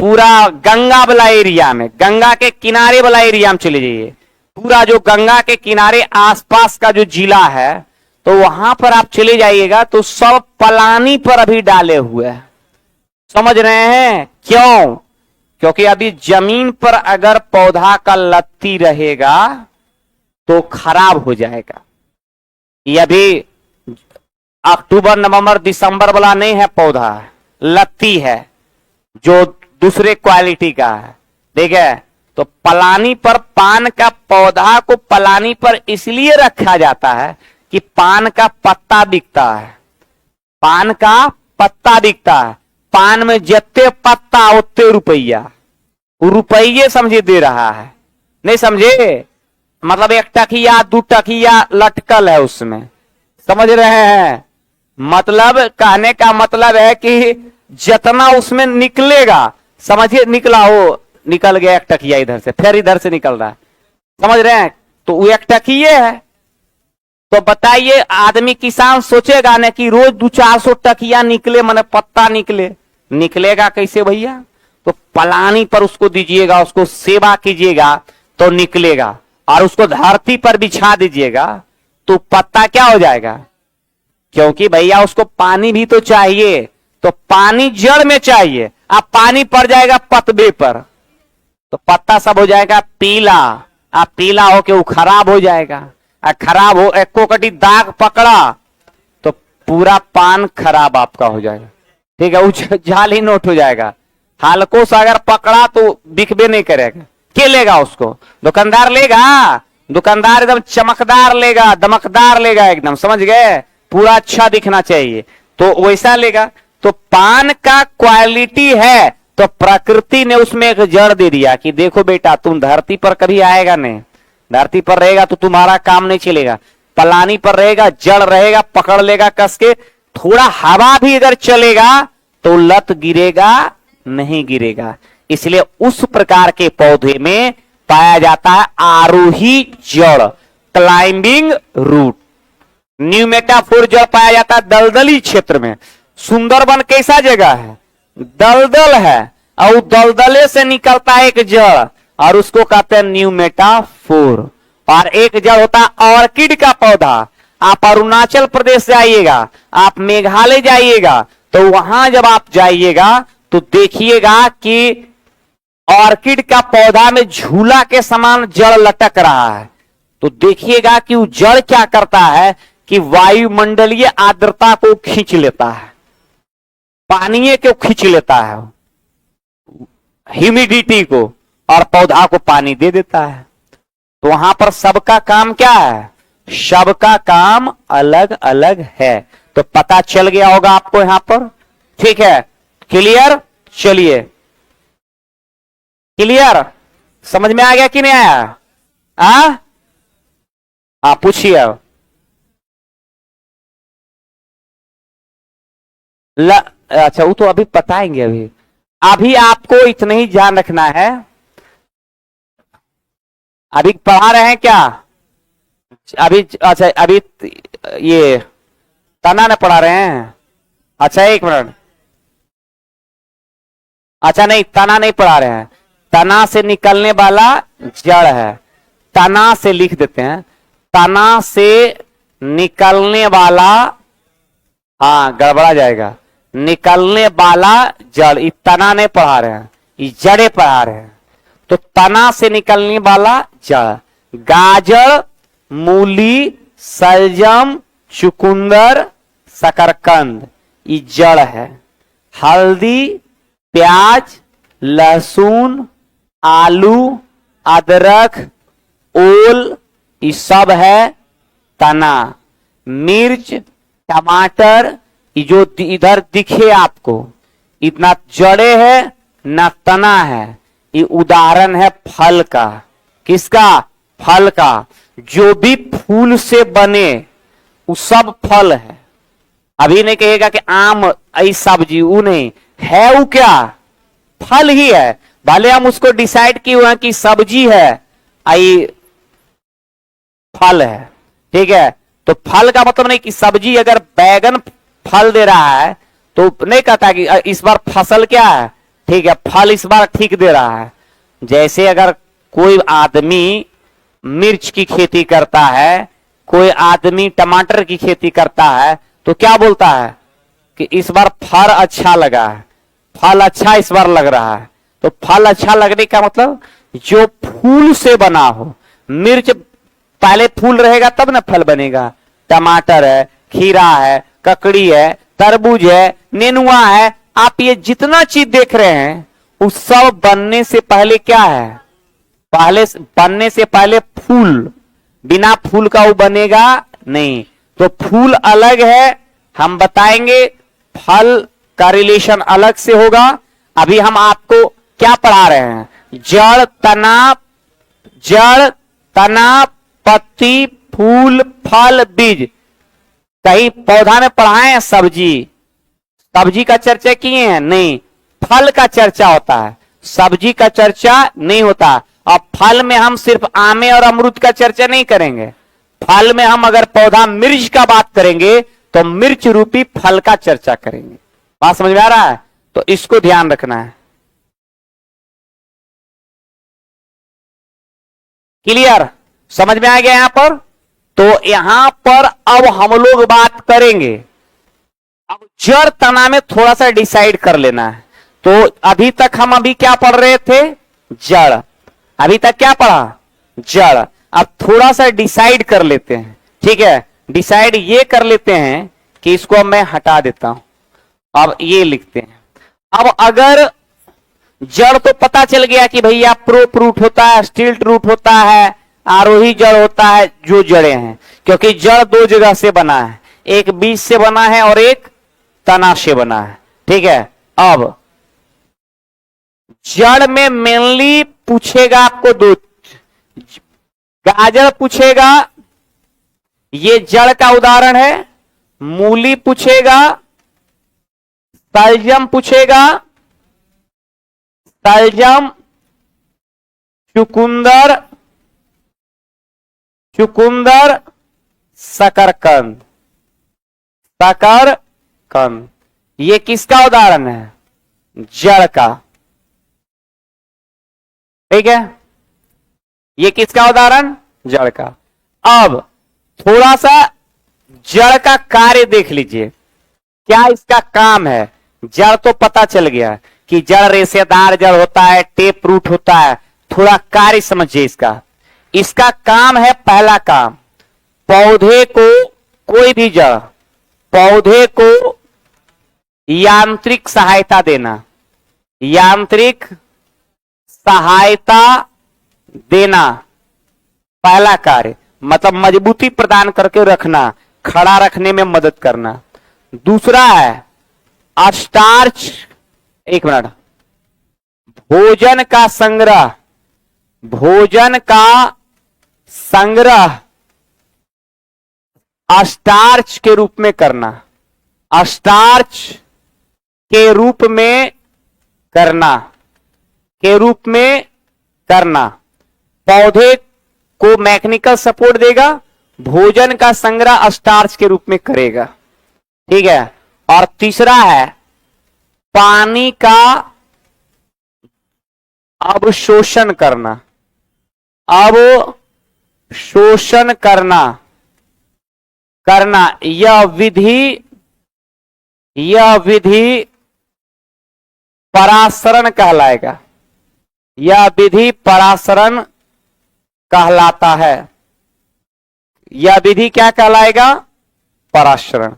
[SPEAKER 1] पूरा गंगा वाला एरिया में, गंगा के किनारे वाला एरिया में चले जाइए, पूरा जो गंगा के किनारे आसपास का जो जिला है, तो वहां पर आप चले जाइएगा तो सब पलानी पर अभी डाले हुए हैं, समझ रहे हैं क्यों, क्योंकि अभी जमीन पर अगर पौधा का लत्ती रहेगा तो खराब हो जाएगा। ये अभी अक्टूबर नवंबर दिसंबर वाला नहीं है, पौधा लत्ती है जो दूसरे क्वालिटी का है, ठीक है। तो पलानी पर पान का पौधा को पलानी पर इसलिए रखा जाता है कि पान का पत्ता बिकता है, पान का पत्ता बिकता है, पान में जितने पत्ता उतने रुपया, रुपये समझे दे रहा है, नहीं समझे, मतलब एक टकिया दो टकिया लटकल है उसमें, समझ रहे हैं। मतलब कहने का मतलब है कि जितना उसमें निकलेगा, समझिए निकला हो, निकल गया एक टकिया इधर से, फिर इधर से निकल रहा है, समझ रहे हैं, तो वो एक टकिए है। तो बताइए आदमी किसान सोचेगा ना कि रोज 200-400 टकिया निकले, माने पत्ता निकले, निकलेगा कैसे भैया। तो पलानी पर उसको दीजिएगा, उसको सेवा कीजिएगा तो निकलेगा, और उसको धरती पर बिछा दीजिएगा तो पत्ता क्या हो जाएगा, क्योंकि भैया उसको पानी भी तो चाहिए, तो पानी जड़ में चाहिए, अब पानी पड़ जाएगा पतबे पर तो पत्ता सब हो जाएगा पीला, अब पीला होके वो खराब हो जाएगा, खराब हो एको कटी दाग पकड़ा तो पूरा पान खराब आपका हो जाएगा, ठीक है, वो जाली नोट हो जाएगा। हल्को से अगर पकड़ा तो बिकबे नहीं करेगा, के लेगा उसको, दुकानदार लेगा, दुकानदार एकदम चमकदार लेगा, दमकदार लेगा एकदम, समझ गए, पूरा अच्छा दिखना चाहिए तो वैसा लेगा। तो पान का क्वालिटी है तो प्रकृति ने उसमें एक जड़ दे दिया कि देखो बेटा तुम धरती पर कभी आएगा नहीं, धरती पर रहेगा तो तुम्हारा काम नहीं चलेगा, पलानी पर रहेगा, जड़ रहेगा, पकड़ लेगा कस के, थोड़ा हवा भी अगर चलेगा तो लत गिरेगा नहीं गिरेगा। इसलिए उस प्रकार के पौधे में पाया जाता है आरोही जड़, क्लाइंबिंग रूट। न्यू मेटाफोर जड़ पाया जाता है दलदली क्षेत्र में। सुंदरबन कैसा जगह है, दलदल है, और दलदले से निकलता है एक जड़ और उसको कहते हैं न्यू मेटाफोर। और एक जड़ होता है ऑर्किड का पौधा। आप अरुणाचल प्रदेश जाइएगा, आप मेघालय जाइएगा, तो वहां जब आप जाइएगा तो देखिएगा कि ऑर्किड का पौधा में झूला के समान जड़ लटक रहा है। तो देखिएगा कि वो जड़ क्या करता है कि वायुमंडलीय आर्द्रता को खींच लेता है, पानी को खींच लेता है, ह्यूमिडिटी को, और पौधा को पानी दे देता है। तो वहां पर सबका काम क्या है? सबका काम अलग अलग है। तो पता चल गया होगा आपको यहां पर, ठीक है? क्लियर? चलिए, क्लियर? समझ में आ गया कि नहीं आया? पूछिए अब। अच्छा, वो तो अभी बताएंगे। अभी आपको इतना ही ध्यान रखना है। अभी पढ़ा रहे हैं क्या? अभी अच्छा, अभी ये तना न पढ़ा रहे हैं? अच्छा, एक मिनट। अच्छा, नहीं, तना नहीं पढ़ा रहे हैं। तना से निकलने वाला जड़ है। तना से लिख देते हैं, तना से निकलने वाला, हाँ गड़बड़ा जाएगा, निकलने वाला जड़। ये तना नहीं पढ़ा रहे हैं, ये जड़े पढ़ा रहे हैं। तो तना से निकलने वाला जड़, गाजर, मूली, सलजम, चुकंदर, शकरकंद, ये जड़ है। हल्दी, प्याज, लहसुन, आलू, अदरक, ओल, ये सब है तना। मिर्च, टमाटर, ये जो इधर दिखे आपको, इतना जड़े है ना तना है। ये उदाहरण है फल का। किसका? फल का। जो भी फूल से बने वो सब फल है। अभी नहीं कहेगा कि आम आई सब्जी, वो नहीं है, वो क्या? फल ही है। भले हम उसको डिसाइड किए हुए कि सब्जी है, आई फल है, ठीक है? तो फल का मतलब नहीं कि सब्जी, अगर बैगन फल दे रहा है तो नहीं कहता कि इस बार फसल क्या है, ठीक है, फल इस बार ठीक दे रहा है। जैसे अगर कोई आदमी मिर्च की खेती करता है, कोई आदमी टमाटर की खेती करता है, तो क्या बोलता है कि इस बार फल अच्छा लगा है, फल अच्छा इस बार लग रहा है। तो फल अच्छा लगने का मतलब जो फूल से बना हो। मिर्च पहले फूल रहेगा तब ना फल बनेगा। टमाटर है, खीरा है, ककड़ी है, तरबूज है, नेनुआ है, आप ये जितना चीज देख रहे हैं उस सब बनने से पहले क्या है? पहले बनने से पहले फूल। बिना फूल का वो बनेगा नहीं। तो फूल अलग है, हम बताएंगे। फल का रिलेशन अलग से होगा। अभी हम आपको क्या पढ़ा रहे हैं? जड़, तना, पत्ती, फूल, फल, बीज। कहीं पौधा में पढ़ाए हैं सब्जी? सब्जी का चर्चा किए हैं? नहीं। फल का चर्चा होता है, सब्जी का चर्चा नहीं होता। और फल में हम सिर्फ आमे और अमरूद का चर्चा नहीं करेंगे। फल में हम अगर पौधा मिर्च का बात करेंगे तो मिर्च रूपी फल का चर्चा करेंगे। बात समझ में आ रहा है? तो इसको ध्यान रखना है। क्लियर? समझ में आ गया यहां पर? तो यहां पर अब हम लोग बात करेंगे। अब जड़ तना में थोड़ा सा डिसाइड कर लेना है। तो अभी तक हम क्या पढ़ रहे थे? जड़। अभी तक क्या पढ़ा? जड़। अब थोड़ा सा डिसाइड कर लेते हैं, ठीक है? डिसाइड ये कर लेते हैं कि इसको मैं हटा देता हूं। अब ये लिखते हैं। अब अगर जड़ तो पता चल गया कि भैया प्रोप रूट होता है, स्टिल्ट रूट होता है, आरोही जड़ होता है, जो जड़ें हैं। क्योंकि जड़ दो जगह से बना है, एक बीज से बना है और एक तना से बना है, ठीक है? अब जड़ में मेनली पूछेगा आपको दो। गाजर पूछेगा, ये जड़ का उदाहरण है। मूली पूछेगा, सलजम पूछेगा, सलजम, चुकंदर, शकरकंद, ये किसका उदाहरण है? जड़ का, ठीक है? ये किसका उदाहरण? जड़ का। अब थोड़ा सा जड़ का कार्य देख लीजिए, क्या इसका काम है। जड़ तो पता चल गया कि जड़ रेशेदार जड़ होता है, टेप रूट होता है। थोड़ा कार्य समझिए इसका। इसका काम है, पहला काम, पौधे को, कोई भी जड़, पौधे को यांत्रिक सहायता देना, यांत्रिक सहायता देना पहला कार्य, मतलब मजबूती प्रदान करके रखना, खड़ा रखने में मदद करना। दूसरा है स्टार्च, एक मिनट, भोजन का संग्रह, भोजन का संग्रह स्टार्च के रूप में करना, स्टार्च के रूप में करना, के रूप में करना। पौधे को मैकेनिकल सपोर्ट देगा, भोजन का संग्रह स्टार्च के रूप में करेगा, ठीक है। और तीसरा है पानी का अवशोषण करना, अवशोषण करना, यह विधि परासरण कहलाएगा, यह विधि परासरण कहलाता है। यह विधि क्या कहलाएगा? परासरण।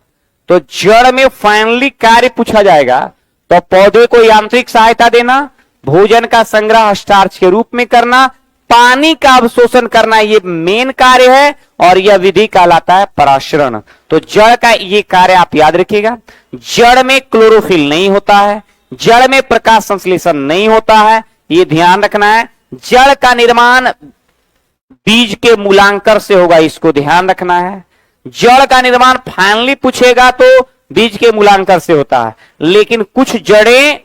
[SPEAKER 1] तो जड़ में फाइनली कार्य पूछा जाएगा तो पौधे को यांत्रिक सहायता देना, भोजन का संग्रह स्टार्च के रूप में करना, पानी का अवशोषण करना, ये मेन कार्य है और यह विधि कहलाता है परासरण। तो जड़ का ये कार्य आप याद रखिएगा। जड़ में क्लोरोफिल नहीं होता है, जड़ में प्रकाश संश्लेषण नहीं होता है, ये ध्यान रखना है। जड़ का निर्माण बीज के मूलांकर से होगा, इसको ध्यान रखना है। जड़ का निर्माण फाइनली पूछेगा तो बीज के मूलांकर से होता है, लेकिन कुछ जड़ें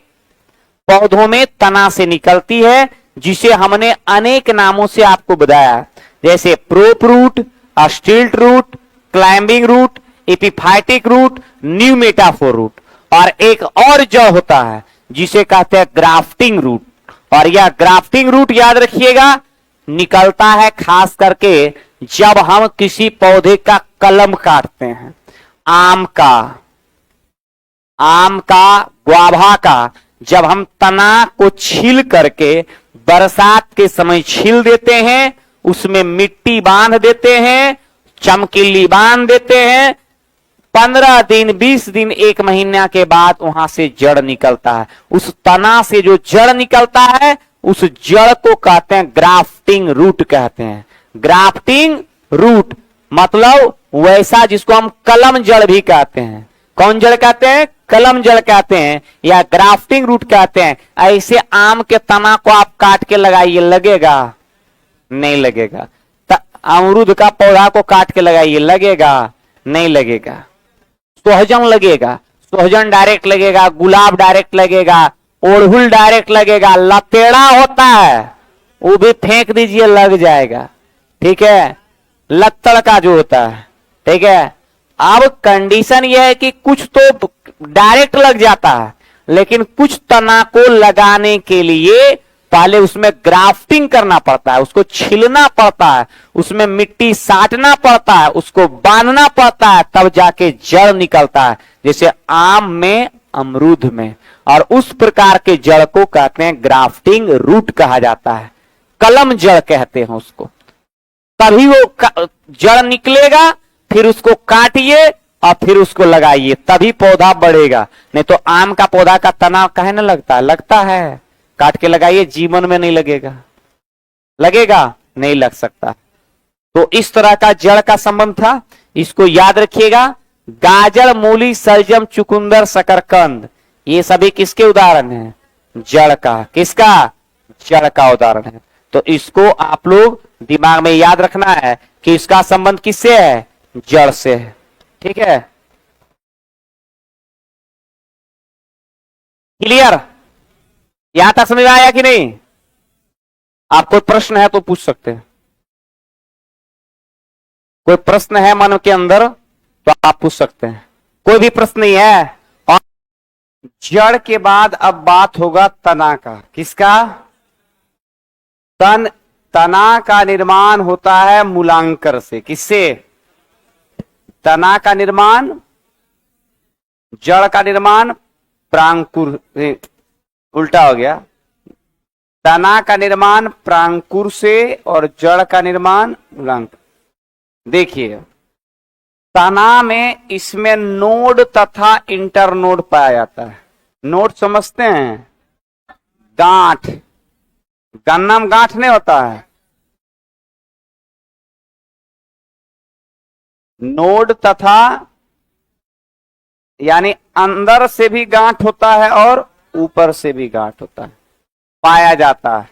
[SPEAKER 1] पौधों में तना से निकलती है, जिसे हमने अनेक नामों से आपको बताया, जैसे prop root, stilt root, climbing root, epiphytic root, pneumatophore root. और एक और जड़ होता है जिसे कहते हैं ग्राफ्टिंग रूट, और यह ग्राफ्टिंग रूट याद रखिएगा निकलता है खास करके जब हम किसी पौधे का कलम काटते हैं, आम का, ग्वाभा का, जब हम तना को छील करके बरसात के समय छील देते हैं, उसमें मिट्टी बांध देते हैं, चमकीली बांध देते हैं, 15 दिन, 20 दिन, 1 महीना के बाद वहां से जड़ निकलता है। उस तना से जो जड़ निकलता है उस जड़ को कहते हैं ग्राफ्टिंग रूट कहते हैं। ग्राफ्टिंग रूट मतलब वैसा जिसको हम कलम जड़ भी कहते हैं। कौन जड़ कहते हैं? कलम जड़ कहते हैं या ग्राफ्टिंग रूट कहते हैं। ऐसे आम के तना को आप काट के लगाइए, लगेगा? नहीं लगेगा। अमरूद का पौधा को काट के लगाइए, लगेगा? नहीं लगेगा। सोहजन लगेगा, सोहजन डायरेक्ट लगेगा, गुलाब डायरेक्ट लगेगा, ओड़हुल डायरेक्ट लगेगा, लतेड़ा होता है वो भी फेंक दीजिए लग जाएगा, ठीक है, लत्तड़ का जो होता है, ठीक है। अब कंडीशन यह है कि कुछ तो डायरेक्ट लग जाता है, लेकिन कुछ तना को लगाने के लिए पहले उसमें ग्राफ्टिंग करना पड़ता है, उसको छिलना पड़ता है, उसमें मिट्टी साटना पड़ता है, उसको बांधना पड़ता है, तब जाके जड़ निकलता है, जैसे आम में, अमरूद में। और उस प्रकार के जड़ को कहते हैं ग्राफ्टिंग रूट कहा जाता है, कलम जड़ कहते हैं उसको। तभी वो जड़ निकलेगा, फिर उसको काटिए और फिर उसको लगाइए, तभी पौधा बढ़ेगा। नहीं तो आम का पौधा का तना काहे ना लगता है? लगता है, काट के लगाइए, जीवन में नहीं लगेगा। लगेगा? नहीं लग सकता। तो इस तरह का जड़ का संबंध था, इसको याद रखिएगा। गाजर, मूली, सलजम, चुकंदर, शकरकंद, ये सभी किसके उदाहरण हैं? जड़ का। किसका? जड़ का उदाहरण है। तो इसको आप लोग दिमाग में याद रखना है कि इसका संबंध किससे है? जड़ से है, ठीक है। क्लियर? यहां तक समझ आया कि नहीं? आप कोई प्रश्न है तो पूछ सकते हैं। कोई प्रश्न है मन के अंदर तो आप पूछ सकते हैं, कोई भी प्रश्न नहीं है। और जड़ के बाद अब बात होगा तना का। किसका? तना का निर्माण होता है मूलांकर से। किससे? तना का निर्माण, जड़ का निर्माण प्रांकुर, उल्टा हो गया। तना का निर्माण प्रांकुर से और जड़ का निर्माण मूलांकर। देखिए तना में इसमें नोड तथा इंटरनोड पाया जाता है। नोड समझते हैं? गांठ, गन्ना में गांठ नहीं होता है। नोड तथा यानी अंदर से भी गांठ होता है और ऊपर से भी गांठ होता है, पाया जाता है।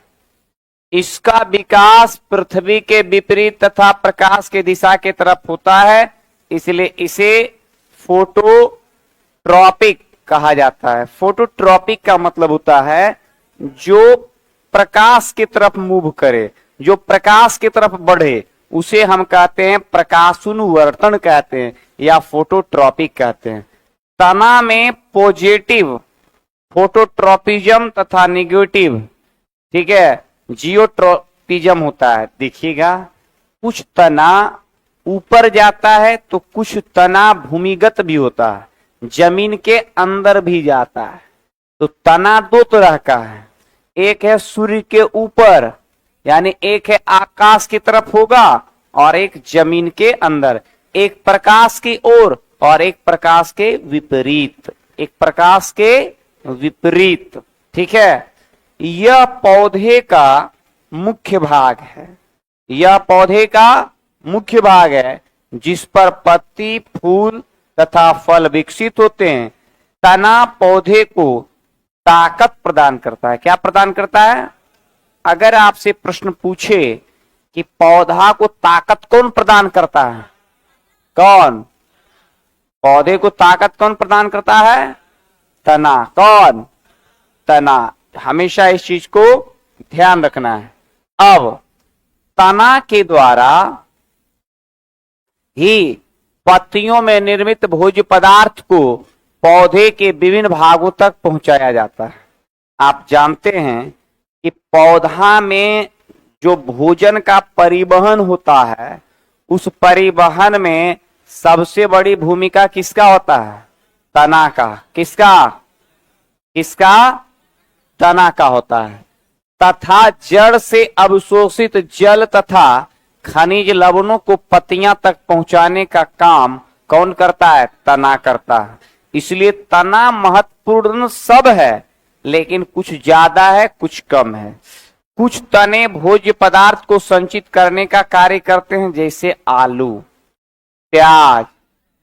[SPEAKER 1] इसका विकास पृथ्वी के विपरीत तथा प्रकाश के दिशा के तरफ होता है, इसलिए इसे फोटोट्रॉपिक कहा जाता है। फोटोट्रॉपिक का मतलब होता है जो प्रकाश की तरफ मूव करे, जो प्रकाश की तरफ बढ़े, उसे हम कहते हैं प्रकाशानुवर्तन कहते हैं या फोटोट्रॉपिक कहते हैं। तना में पॉजिटिव फोटोट्रॉपिज्म तथा निगेटिव, ठीक है, जियोट्रॉपिज्म होता है। देखिएगा कुछ तना ऊपर जाता है तो कुछ तना भूमिगत भी होता है, जमीन के अंदर भी जाता है। तो तना दो तरह का है, एक है सूर्य के ऊपर, यानी एक है आकाश की तरफ होगा और एक जमीन के अंदर, एक प्रकाश की ओर और एक प्रकाश के विपरीत, एक प्रकाश के विपरीत। ठीक है, यह पौधे का मुख्य भाग है, यह पौधे का मुख्य भाग है जिस पर पत्ती, फूल तथा फल विकसित होते हैं। तना पौधे को ताकत प्रदान करता है। क्या प्रदान करता है? अगर आपसे प्रश्न पूछे कि पौधा को ताकत कौन प्रदान करता है, कौन? पौधे को ताकत कौन प्रदान करता है? तना। कौन? तना। हमेशा इस चीज को ध्यान रखना है। अब तना के द्वारा ही पत्तियों में निर्मित भोज्य पदार्थ को पौधे के विभिन्न भागों तक पहुंचाया जाता है। आप जानते हैं कि पौधा में जो भोजन का परिवहन होता है, उस परिवहन में सबसे बड़ी भूमिका किसका होता है? तना का। किसका? किसका? तना का होता है। तथा जड़ से अवशोषित जल तथा खनिज लवणों को पत्तियां तक पहुंचाने का काम कौन करता है? तना करता है। इसलिए तना महत्वपूर्ण सब है, लेकिन कुछ ज्यादा है, कुछ कम है। कुछ तने भोज्य पदार्थ को संचित करने का कार्य करते हैं, जैसे आलू, प्याज,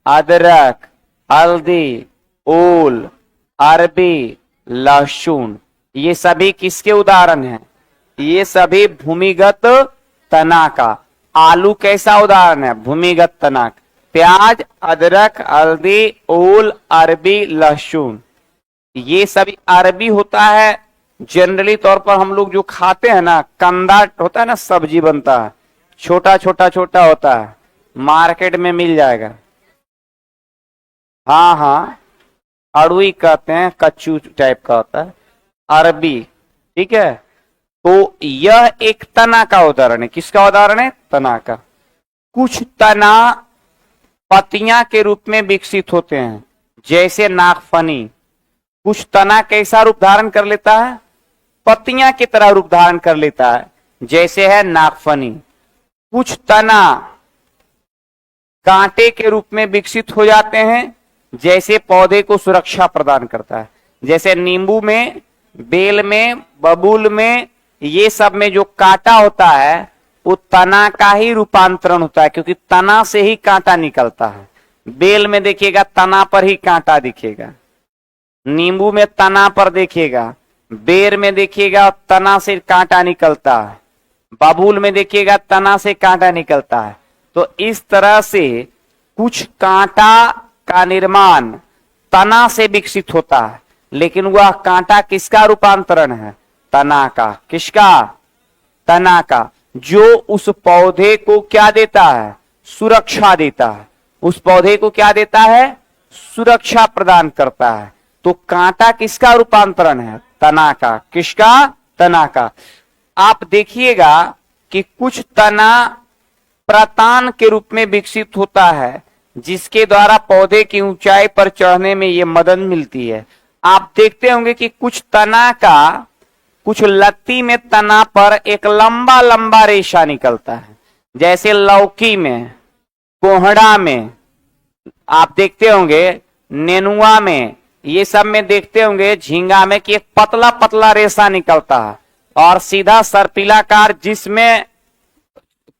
[SPEAKER 1] अदरक, हल्दी, ओल, अरबी, लहसुन। ये सभी किसके उदाहरण हैं? ये सभी भूमिगत तना का। आलू कैसा उदाहरण है? भूमिगत तना। प्याज, अदरक, हल्दी, ओल, अरबी, लहसुन, ये सभी अरबी होता है। जनरली तौर पर हम लोग जो खाते हैं ना, कंदा होता है ना, सब्जी बनता है, छोटा छोटा छोटा होता है, मार्केट में मिल जाएगा। हाँ हाँ, अड़ुई कहते हैं, कच्चू टाइप का होता है, अरबी। ठीक है, तो यह एक तना का उदाहरण है। किसका उदाहरण है? तना का। कुछ तना पत्तियां के रूप में विकसित होते हैं, जैसे नागफनी। कुछ तना कैसा रूप धारण कर लेता है? पत्तियां की तरह रूप धारण कर लेता है, जैसे है नागफनी। कुछ तना कांटे के रूप में विकसित हो जाते हैं, जैसे पौधे को सुरक्षा प्रदान करता है, जैसे नींबू में, बेल में, बबूल में, ये सब में जो कांटा होता है वो तना का ही रूपांतरण होता है, क्योंकि तना से ही कांटा निकलता है। बेल में देखिएगा तना पर ही कांटा दिखेगा, नींबू में तना पर देखिएगा, बेर में देखिएगा तना से कांटा निकलता है, बबूल में देखिएगा तना से कांटा निकलता है। तो इस तरह से कुछ कांटा का निर्माण तना से विकसित होता है, लेकिन वह कांटा किसका रूपांतरण है? तना का। किसका? तना का, जो उस पौधे को क्या देता है? सुरक्षा देता है। उस पौधे को क्या देता है? सुरक्षा प्रदान करता है। तो कांटा किसका रूपांतरण है? तना का। किसका? तना का। आप देखिएगा कि कुछ तना प्रतान के रूप में विकसित होता है, जिसके द्वारा पौधे की ऊंचाई पर चढ़ने में ये मदद मिलती है। आप देखते होंगे कि कुछ तना का, कुछ लत्ती में तना पर एक लंबा लंबा रेशा निकलता है, जैसे लौकी में, कोहड़ा में आप देखते होंगे, नेनुआ में, ये सब में देखते होंगे, झींगा में, कि एक पतला पतला रेशा निकलता है और सीधा सर्पिलाकार जिसमें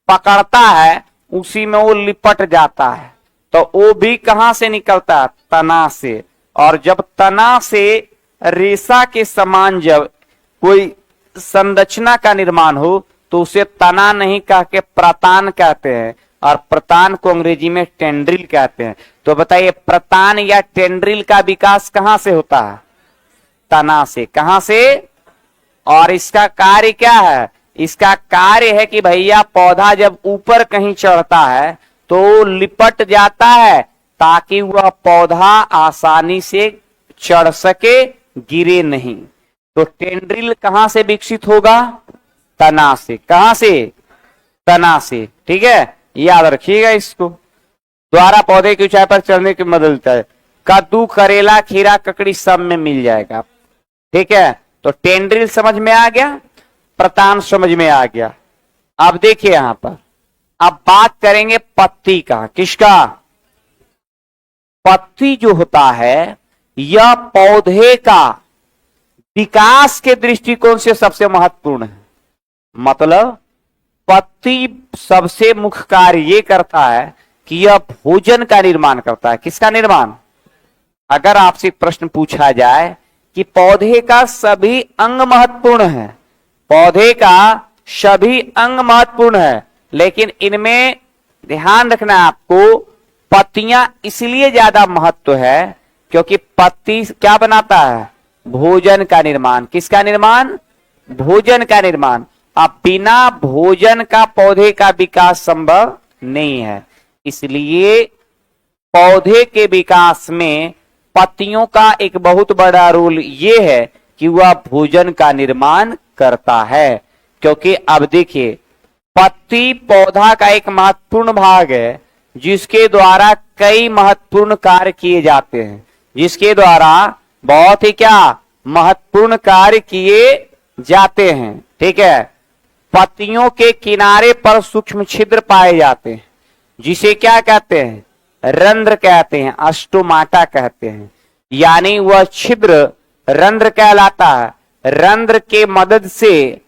[SPEAKER 1] पकड़ता है उसी में वो लिपट जाता है। तो वो भी कहां से निकलता है? तना से। और जब तना से रेशा के समान जब कोई संरचना का निर्माण हो तो उसे तना नहीं कह के प्रतान कहते हैं, और प्रतान को अंग्रेजी में टेंड्रिल कहते हैं। तो बताइए, प्रतान या टेंड्रिल का विकास कहां से होता है? तना से। कहां से? और इसका कार्य क्या है? इसका कार्य है कि भैया पौधा जब ऊपर कहीं चढ़ता है तो लिपट जाता है, ताकि वह पौधा आसानी से चढ़ सके, गिरे नहीं। तो टेंड्रिल कहां से विकसित होगा? तना से। कहां से? तना से। ठीक है, याद रखिएगा इसको। द्वारा पौधे की ऊंचाई पर चढ़ने की मदद मिलता है। कद्दू, करेला, खीरा, ककड़ी सब में मिल जाएगा। ठीक है, तो टेंड्रिल समझ में आ गया, प्रतान समझ में आ गया। अब देखिए यहां पर, अब बात करेंगे पत्ती का। किसका? पत्ती जो होता है यह पौधे का विकास के दृष्टिकोण से सबसे महत्वपूर्ण है। मतलब पत्ती सबसे मुख्य कार्य ये करता है कि यह भोजन का निर्माण करता है। किसका निर्माण? अगर आपसे प्रश्न पूछा जाए कि पौधे का सभी अंग महत्वपूर्ण है, पौधे का सभी अंग महत्वपूर्ण है, लेकिन इनमें ध्यान रखना है आपको, पत्तियां इसलिए ज्यादा महत्व है क्योंकि पत्ती क्या बनाता है? भोजन का निर्माण। किसका निर्माण? भोजन का निर्माण। अब बिना भोजन का पौधे का विकास संभव नहीं है, इसलिए पौधे के विकास में पत्तियों का एक बहुत बड़ा रोल ये है कि वह भोजन का निर्माण करता है। क्योंकि अब देखिए, पत्ती पौधा का एक महत्वपूर्ण भाग है जिसके द्वारा कई महत्वपूर्ण कार्य किए जाते हैं, जिसके द्वारा बहुत ही क्या महत्वपूर्ण कार्य किए जाते हैं। ठीक है, पत्तियों के किनारे पर सूक्ष्म छिद्र पाए जाते हैं, जिसे क्या कहते हैं? रंध्र कहते हैं, अस्टोमाटा कहते हैं। यानी वह छिद्र रंध्र कहलाता है। रंध्र के मदद से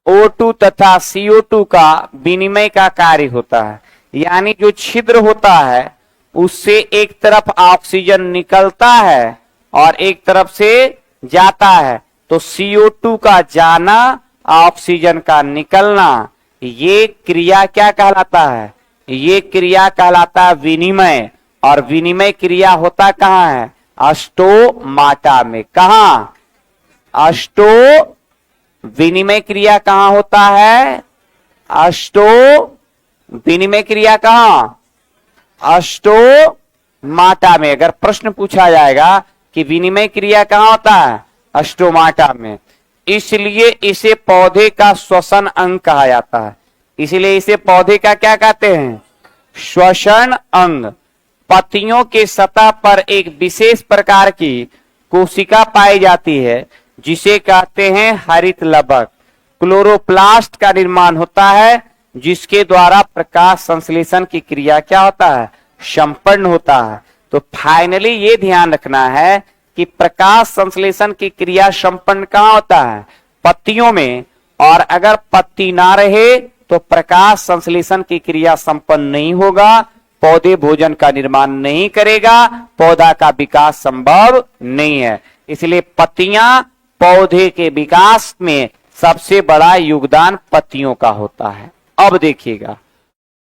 [SPEAKER 1] O2 तथा CO2 का विनिमय का कार्य होता है। यानी जो छिद्र होता है उससे एक तरफ ऑक्सीजन निकलता है और एक तरफ से जाता है, तो CO2 का जाना, ऑक्सीजन का निकलना, ये क्रिया क्या कहलाता है? ये क्रिया कहलाता है विनिमय। और विनिमय क्रिया होता कहां है? अस्टोमाटा में। कहां? अस्टो विनिमय क्रिया कहां होता है? विनिमय क्रिया कहां? अस्टोमाटा में। अगर प्रश्न पूछा जाएगा कि विनिमय क्रिया कहां होता है? अस्टोमाटा में। इसलिए इसे पौधे का श्वसन अंग कहा जाता है। इसलिए इसे पौधे का क्या कहते हैं? श्वसन अंग। पत्तियों के सतह पर एक विशेष प्रकार की कोशिका पाई जाती है जिसे कहते हैं हरित लवक। क्लोरोप्लास्ट का निर्माण होता है, जिसके द्वारा प्रकाश संश्लेषण की क्रिया क्या होता है? संपन्न होता है। तो फाइनली ये ध्यान रखना है कि प्रकाश संश्लेषण की क्रिया संपन्न कहां होता है? पत्तियों में। और अगर पत्ती ना रहे तो प्रकाश संश्लेषण की क्रिया संपन्न नहीं होगा, पौधे भोजन का निर्माण नहीं करेगा, पौधा का विकास संभव नहीं है। इसलिए पत्तियां पौधे के विकास में सबसे बड़ा योगदान पत्तियों का होता है। अब देखिएगा,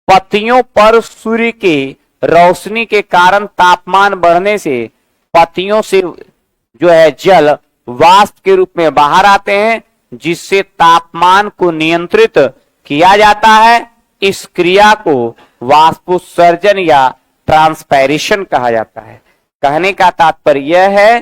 [SPEAKER 1] पत्तियों पर सूर्य की रोशनी के कारण तापमान बढ़ने से पत्तियों से जो है जल वाष्प के रूप में बाहर आते हैं, जिससे तापमान को नियंत्रित किया जाता है। इस क्रिया को वाष्पोत्सर्जन या ट्रांसपैरेशन कहा जाता है। कहने का तात्पर्य यह है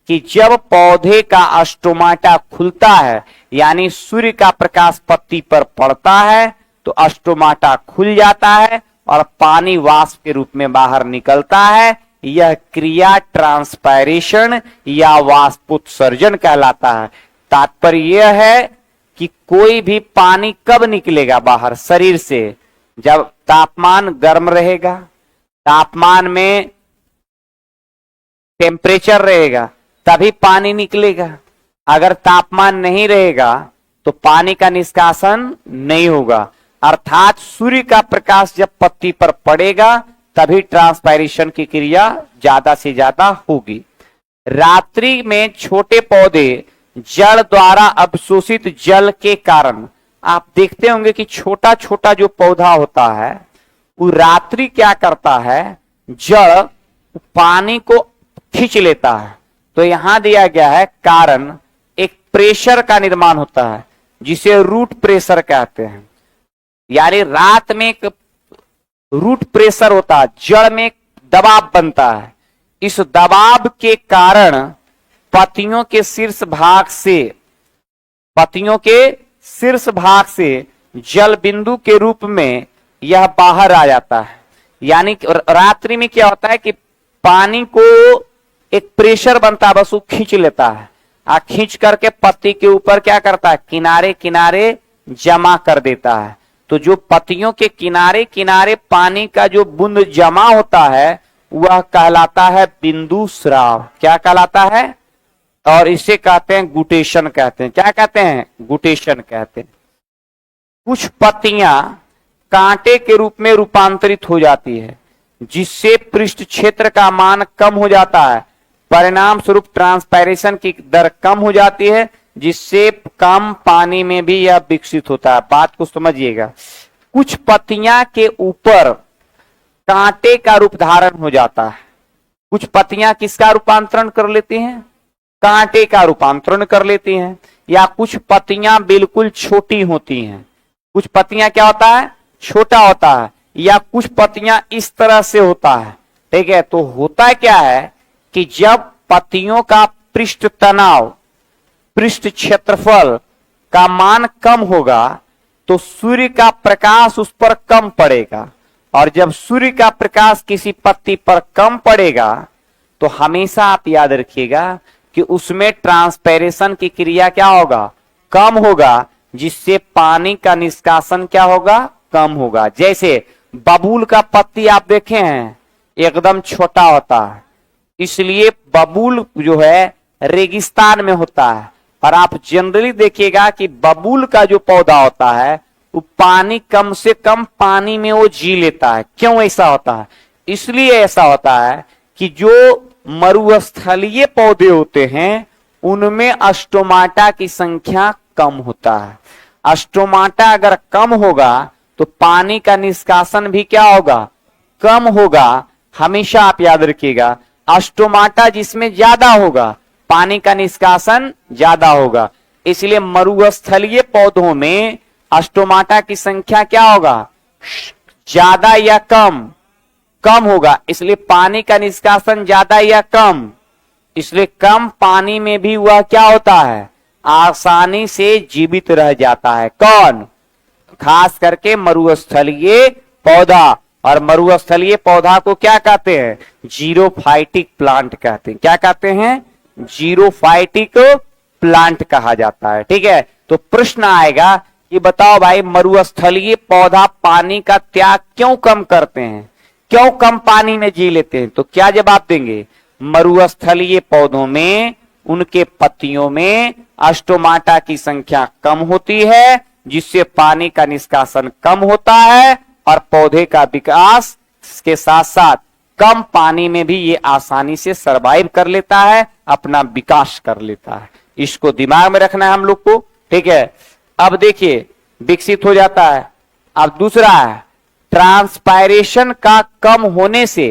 [SPEAKER 1] कि जब पौधे का स्टोमाटा खुलता है, यानी सूर्य का प्रकाश पत्ती पर पड़ता है, तो स्टोमाटा खुल जाता है और पानी वाष्प के रूप में बाहर निकलता है। यह क्रिया ट्रांसपायरेशन या वाष्पोत्सर्जन कहलाता है। तात्पर्य यह है कि कोई भी पानी कब निकलेगा बाहर शरीर से, जब तापमान गर्म रहेगा, तापमान में टेम्परेचर रहेगा, तभी पानी निकलेगा। अगर तापमान नहीं रहेगा तो पानी का निष्कासन नहीं होगा। अर्थात सूर्य का प्रकाश जब पत्ती पर पड़ेगा तभी ट्रांसपायरेशन की क्रिया ज्यादा से ज्यादा होगी। रात्रि में छोटे पौधे जल द्वारा अवशोषित जल के कारण, आप देखते होंगे कि छोटा छोटा जो पौधा होता है वो रात्रि क्या करता है, जल पानी को खींच लेता है। तो यहां दिया गया है कारण, एक प्रेशर का निर्माण होता है जिसे रूट प्रेशर कहते हैं। यानी रात में एक रूट प्रेशर होता है, जड़ में एक दबाव बनता है। इस दबाव के कारण पत्तियों के शीर्ष भाग से जल बिंदु के रूप में यह बाहर आ जाता है। यानी रात्रि में क्या होता है कि पानी को एक प्रेशर बनता है, बस वो खींच लेता है, खींच करके पत्ती के ऊपर क्या करता है, किनारे किनारे जमा कर देता है। तो जो पत्तियों के किनारे किनारे पानी का जो बूंद जमा होता है वह कहलाता है बिंदु स्राव। क्या कहलाता है? और इसे कहते हैं गुटेशन कहते हैं। क्या कहते हैं? गुटेशन कहते हैं। कुछ पत्तियां कांटे के रूप में रूपांतरित हो जाती है, जिससे पृष्ठ क्षेत्र का मान कम हो जाता है। परिणाम स्वरूप ट्रांसपायरेशन की दर कम हो जाती है, जिससे कम पानी में भी यह विकसित होता है। बात को समझिएगा। कुछ पत्तियां के ऊपर कांटे का रूप धारण हो जाता है। कुछ पत्तियां किसका रूपांतरण कर लेती हैं? कांटे का रूपांतरण कर लेती हैं। या कुछ पत्तियां बिल्कुल छोटी होती हैं। कुछ पत्तियां क्या होता है? छोटा होता है। या कुछ पत्तियां इस तरह से होता है। ठीक है, तो होता क्या है कि जब पत्तियों का पृष्ठ तनाव, पृष्ठ क्षेत्रफल का मान कम होगा तो सूर्य का प्रकाश उस पर कम पड़ेगा। और जब सूर्य का प्रकाश किसी पत्ती पर कम पड़ेगा तो हमेशा आप याद रखिएगा कि उसमें ट्रांसपैरेशन की क्रिया क्या होगा? कम होगा, जिससे पानी का निष्कासन क्या होगा? कम होगा। जैसे बबूल का पत्ती आप देखे हैं, एकदम छोटा होता है, इसलिए बबूल जो है रेगिस्तान में होता है। और आप जनरली देखिएगा कि बबूल का जो पौधा होता है वो पानी कम से कम पानी में वो जी लेता है। क्यों ऐसा होता है? इसलिए ऐसा होता है कि जो मरुस्थलीय पौधे होते हैं उनमें स्टोमाटा की संख्या कम होता है। स्टोमाटा अगर कम होगा तो पानी का निष्कासन भी क्या होगा? कम होगा। हमेशा आप याद रखिएगा, स्टोमाटा जिसमें ज्यादा होगा पानी का निष्कासन ज्यादा होगा। इसलिए मरुस्थलीय पौधों में स्टोमाटा की संख्या क्या होगा? ज्यादा या कम? कम होगा। इसलिए पानी का निष्कासन ज्यादा या कम? इसलिए कम पानी में भी वह क्या होता है? आसानी से जीवित रह जाता है। कौन? खास करके मरुस्थलीय पौधा। और मरुस्थलीय पौधा को क्या कहते हैं? जीरोफाइटिक प्लांट कहते हैं। क्या कहते हैं? जीरोफाइटिक प्लांट कहा जाता है। ठीक है, तो प्रश्न आएगा कि बताओ भाई, मरुस्थलीय पौधा पानी का त्याग क्यों कम करते हैं? क्यों कम पानी में जी लेते हैं? तो क्या जवाब देंगे? मरुस्थलीय पौधों में उनके पत्तियों में स्टोमाटा की संख्या कम होती है, जिससे पानी का निष्कासन कम होता है और पौधे का विकास के साथ साथ कम पानी में भी ये आसानी से सरवाइव कर लेता है, अपना विकास कर लेता है। इसको दिमाग में रखना है हम लोग को। ठीक है, अब देखिए विकसित हो जाता है। अब दूसरा है, ट्रांसपायरेशन का कम होने से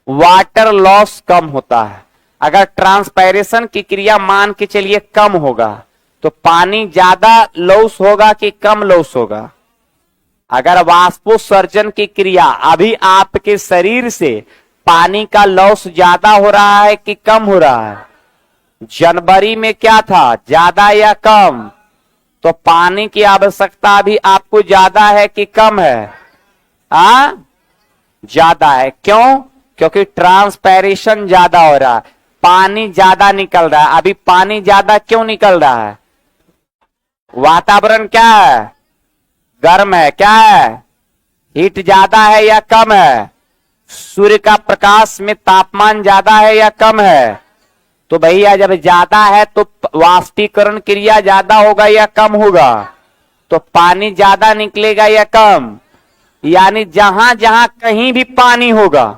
[SPEAKER 1] वाटर लॉस कम होता है। अगर ट्रांसपायरेशन की क्रिया मान के चलिए कम होगा तो पानी ज्यादा लॉस होगा कि कम लॉस होगा? अगर वाष्पोत्सर्जन की क्रिया, अभी आपके शरीर से पानी का लॉस ज्यादा हो रहा है कि कम हो रहा है? जनवरी में क्या था, ज्यादा या कम? तो पानी की आवश्यकता भी आपको ज्यादा है कि कम है? ज्यादा है। क्यों? क्योंकि ट्रांसपैरेशन ज्यादा हो रहा है, पानी ज्यादा निकल रहा है। अभी पानी ज्यादा क्यों निकल रहा है? वातावरण क्या है, गर्म है। क्या है, हीट ज्यादा है या कम है? सूर्य का प्रकाश में तापमान ज्यादा है या कम है? तो भैया जब ज्यादा है तो वाष्पीकरण क्रिया ज्यादा होगा या कम होगा? तो पानी ज्यादा निकलेगा या कम? यानी जहां जहां कहीं भी पानी होगा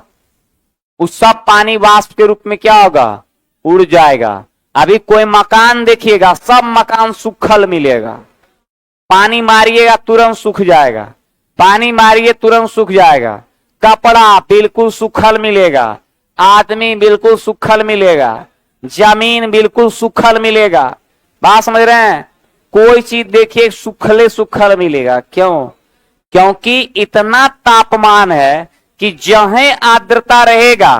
[SPEAKER 1] उस सब पानी वाष्प के रूप में क्या होगा, उड़ जाएगा। अभी कोई मकान देखिएगा, सब मकान सूखल मिलेगा, पानी मारिएगा तुरंत सूख जाएगा, पानी मारिए तुरंत सूख जाएगा। कपड़ा बिल्कुल सूखल मिलेगा, आदमी बिल्कुल सूखल मिलेगा, जमीन बिल्कुल सूखल मिलेगा। बात समझ रहे हैं? कोई चीज देखिए सूखले सूखल मिलेगा। क्यों? क्योंकि इतना तापमान है कि जहां आर्द्रता रहेगा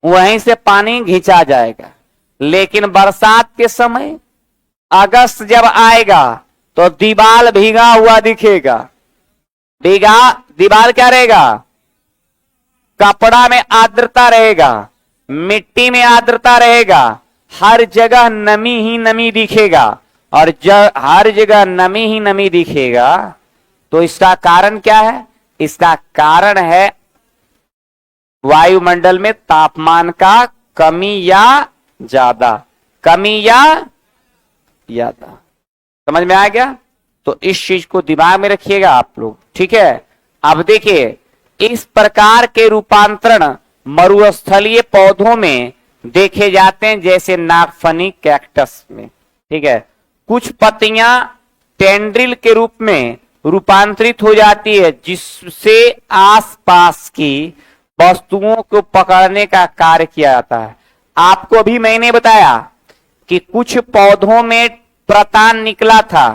[SPEAKER 1] वहीं से पानी खींचा जाएगा। लेकिन बरसात के समय अगस्त जब आएगा तो दीवार भीगा हुआ दिखेगा। दीवार क्या रहेगा? कपड़ा में आर्द्रता रहेगा, मिट्टी में आर्द्रता रहेगा, हर जगह नमी ही नमी दिखेगा। और हर जगह नमी ही नमी दिखेगा तो इसका कारण क्या है? इसका कारण है वायुमंडल में तापमान का कमी या ज्यादा, कमी या ज्यादा। समझ में आ गया? तो इस चीज को दिमाग में रखिएगा आप लोग, ठीक है। अब देखिए, इस प्रकार के रूपांतरण मरुस्थलीय पौधों में देखे जाते हैं, जैसे नागफनी कैक्टस में, ठीक है। कुछ पत्तियां टेंड्रिल के रूप में रूपांतरित हो जाती है, जिससे आसपास की वस्तुओं को पकड़ने का कार्य किया जाता है। आपको अभी मैंने बताया कि कुछ पौधों में प्रतान निकला था,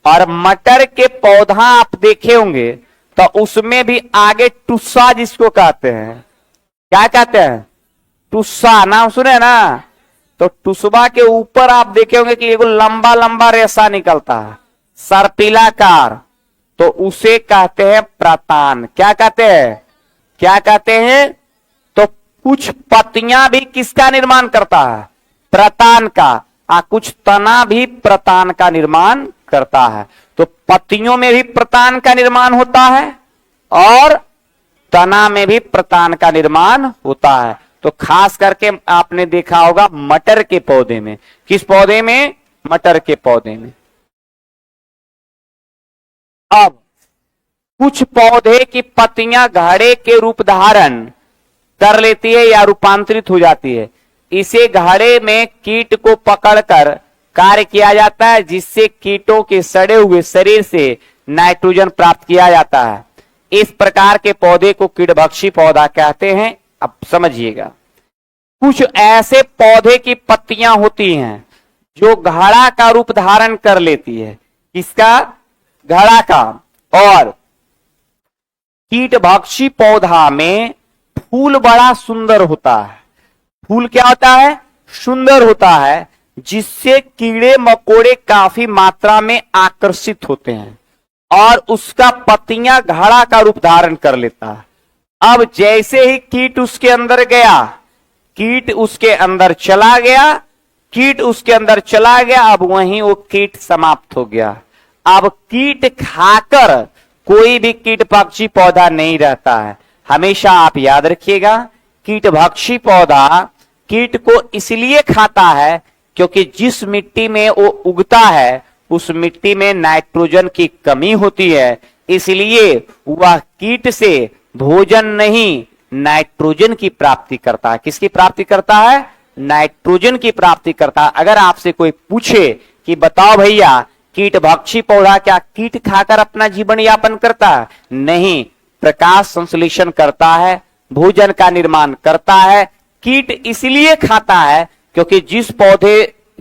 [SPEAKER 1] और मटर के पौधा आप देखे होंगे तो उसमें भी आगे टुस्सा जिसको कहते हैं, क्या कहते हैं? टुस्सा, नाम सुने ना? तो टुस्बा के ऊपर आप देखे होंगे कि एगो लंबा लंबा रेशा निकलता है, सर्पिलाकार, तो उसे कहते हैं प्रतान। क्या कहते हैं? क्या कहते हैं? तो कुछ पत्तियां भी किसका निर्माण करता है? प्रतान का। कुछ तना भी प्रतान का निर्माण करता है। तो पत्तियों में भी प्रतान का निर्माण होता है और तना में भी प्रतान का निर्माण होता है। तो खास करके आपने देखा होगा मटर के पौधे में। किस पौधे में? मटर के पौधे में। अब कुछ पौधे की पत्तियां घड़े के रूप धारण कर लेती है या रूपांतरित हो जाती है। इसे घड़े में कीट को पकड़कर कार्य किया जाता है, जिससे कीटों के सड़े हुए शरीर से नाइट्रोजन प्राप्त किया जाता है। इस प्रकार के पौधे को कीटभक्षी पौधा कहते हैं। अब समझिएगा, कुछ ऐसे पौधे की पत्तियां होती हैं जो घड़ा का रूप धारण कर लेती है। किसका? घड़ा का। और कीटभक्षी पौधा में फूल बड़ा सुंदर होता है। फूल क्या होता है? सुंदर होता है, जिससे कीड़े मकोड़े काफी मात्रा में आकर्षित होते हैं और उसका पत्तियां घड़ा का रूप धारण कर लेता है। अब जैसे ही कीट उसके अंदर गया, कीट उसके अंदर चला गया, कीट उसके अंदर चला गया, अब वहीं वो कीट समाप्त हो गया। अब कीट खाकर कोई भी कीट भक्षी पौधा नहीं रहता है। हमेशा आप याद रखिएगा, कीट भक्षी पौधा कीट को इसलिए खाता है क्योंकि जिस मिट्टी में वो उगता है उस मिट्टी में नाइट्रोजन की कमी होती है, इसलिए वह कीट से भोजन नहीं नाइट्रोजन की प्राप्ति करता है। किसकी प्राप्ति करता है? नाइट्रोजन की प्राप्ति करता है। अगर आपसे कोई पूछे कि बताओ भैया कीट भक्षी पौधा क्या कीट खाकर अपना जीवन यापन करता है? नहीं, प्रकाश संश्लेषण करता है, भोजन का निर्माण करता है। कीट इसलिए खाता है क्योंकि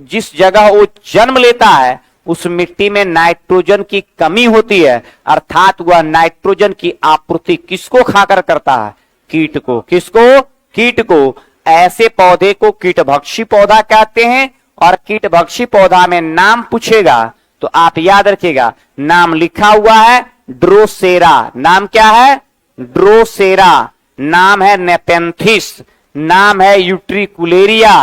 [SPEAKER 1] जिस जगह वो जन्म लेता है उस मिट्टी में नाइट्रोजन की कमी होती है, अर्थात वह नाइट्रोजन की आपूर्ति किसको खाकर करता है? कीट को। किसको? कीट को। ऐसे पौधे को कीटभक्षी पौधा कहते हैं। और कीटभक्षी पौधा में नाम पूछेगा तो आप याद रखिएगा, नाम लिखा हुआ है ड्रोसेरा। नाम क्या है? ड्रोसेरा। नाम है नेपेंथिस। नाम है यूट्रिकुलेरिया।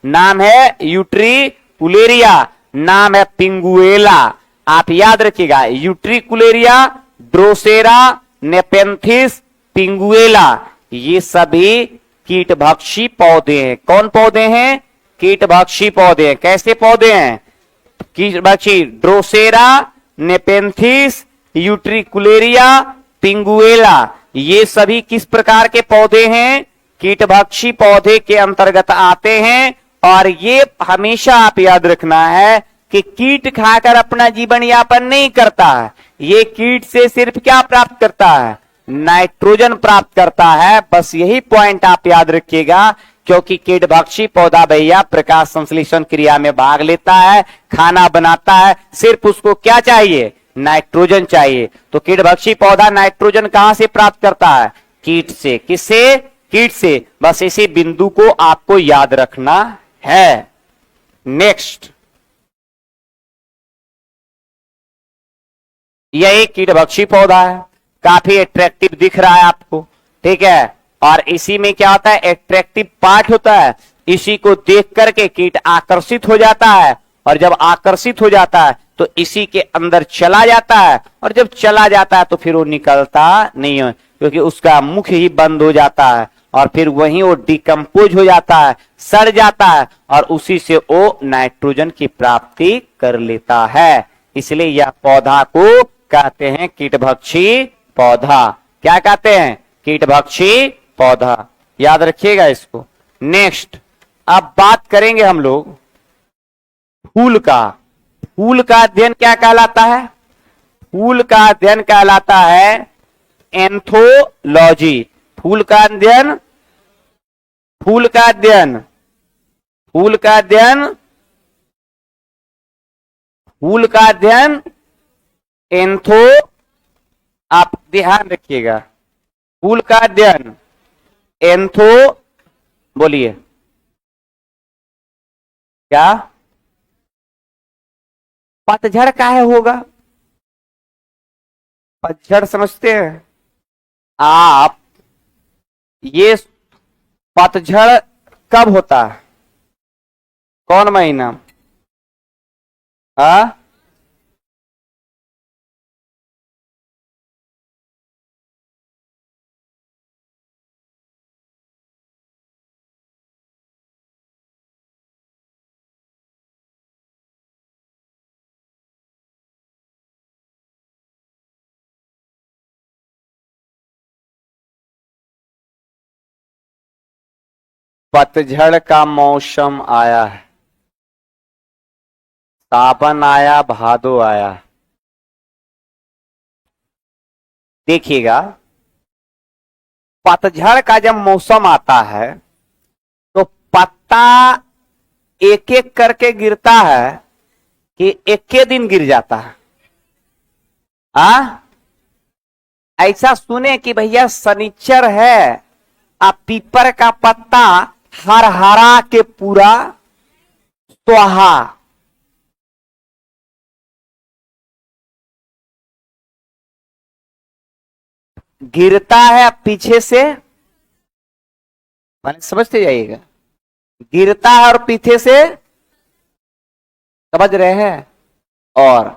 [SPEAKER 1] नाम है यूट्रिकुलेरिया। नाम है पिंगुएला। आप याद रखिएगा, यूट्रिकुलेरिया, ड्रोसेरा, नेपेंथिस, पिंगुएला, ये सभी कीटभक्षी पौधे हैं। कौन पौधे हैं? कीटभक्षी पौधे हैं। कैसे पौधे हैं? कीटभक्षी। ड्रोसेरा, नेपेंथिस, यूट्रिकुलेरिया, पिंगुएला, ये सभी किस प्रकार के पौधे हैं? कीटभक्षी पौधे के अंतर्गत आते हैं। और ये हमेशा आप याद रखना है कि कीट खाकर अपना जीवन यापन नहीं करता है। ये कीट से सिर्फ क्या प्राप्त करता है? नाइट्रोजन प्राप्त करता है। बस यही पॉइंट आप याद रखिएगा, क्योंकि कीटभक्षी पौधा भैया प्रकाश संश्लेषण क्रिया में भाग लेता है, खाना बनाता है, सिर्फ उसको क्या चाहिए? नाइट्रोजन चाहिए। तो कीटभक्षी पौधा नाइट्रोजन कहां से प्राप्त करता है? कीट से। किससे? कीट से। बस इसी बिंदु को आपको याद रखना है। नेक्स्ट, यह एक कीटभक्षी पौधा है, काफी अट्रैक्टिव दिख रहा है आपको, ठीक है। और इसी में क्या होता है? अट्रैक्टिव पार्ट होता है। इसी को देख करके कीट आकर्षित हो जाता है, और जब आकर्षित हो जाता है तो इसी के अंदर चला जाता है, और जब चला जाता है तो फिर वो निकलता नहीं है, क्योंकि उसका मुख ही बंद हो जाता है, और फिर वहीं वो डिकम्पोज हो जाता है, सड़ जाता है, और उसी से वो नाइट्रोजन की प्राप्ति कर लेता है। इसलिए यह पौधा को कहते हैं कीटभक्षी पौधा। क्या कहते हैं? कीटभक्षी पौधा। याद रखिएगा इसको। नेक्स्ट, अब बात करेंगे हम लोग फूल का। फूल का अध्ययन क्या कहलाता है? फूल का अध्ययन कहलाता है एंथोलॉजी। फूल का अध्ययन, फूल का अध्ययन, फूल का अध्ययन, फूल का अध्ययन एंथो, आप ध्यान रखिएगा, फूल का अध्ययन एंथो, बोलिए क्या? पतझड़ काहे होगा? पतझड़ समझते हैं आप? ये पतझड़ कब होता है? कौन महीना? पतझड़ का मौसम आया है, सावन आया, भादो आया। देखिएगा, पतझड़ का जब मौसम आता है तो पत्ता एक एक करके गिरता है कि एक ही दिन गिर जाता है? ऐसा सुने कि भैया शनिचर है, अब पीपर का पत्ता हर हरा के पूरा स्वाहा। गिरता है पीछे से, मैंने समझते जाइएगा, गिरता है और पीछे से, समझ रहे हैं? और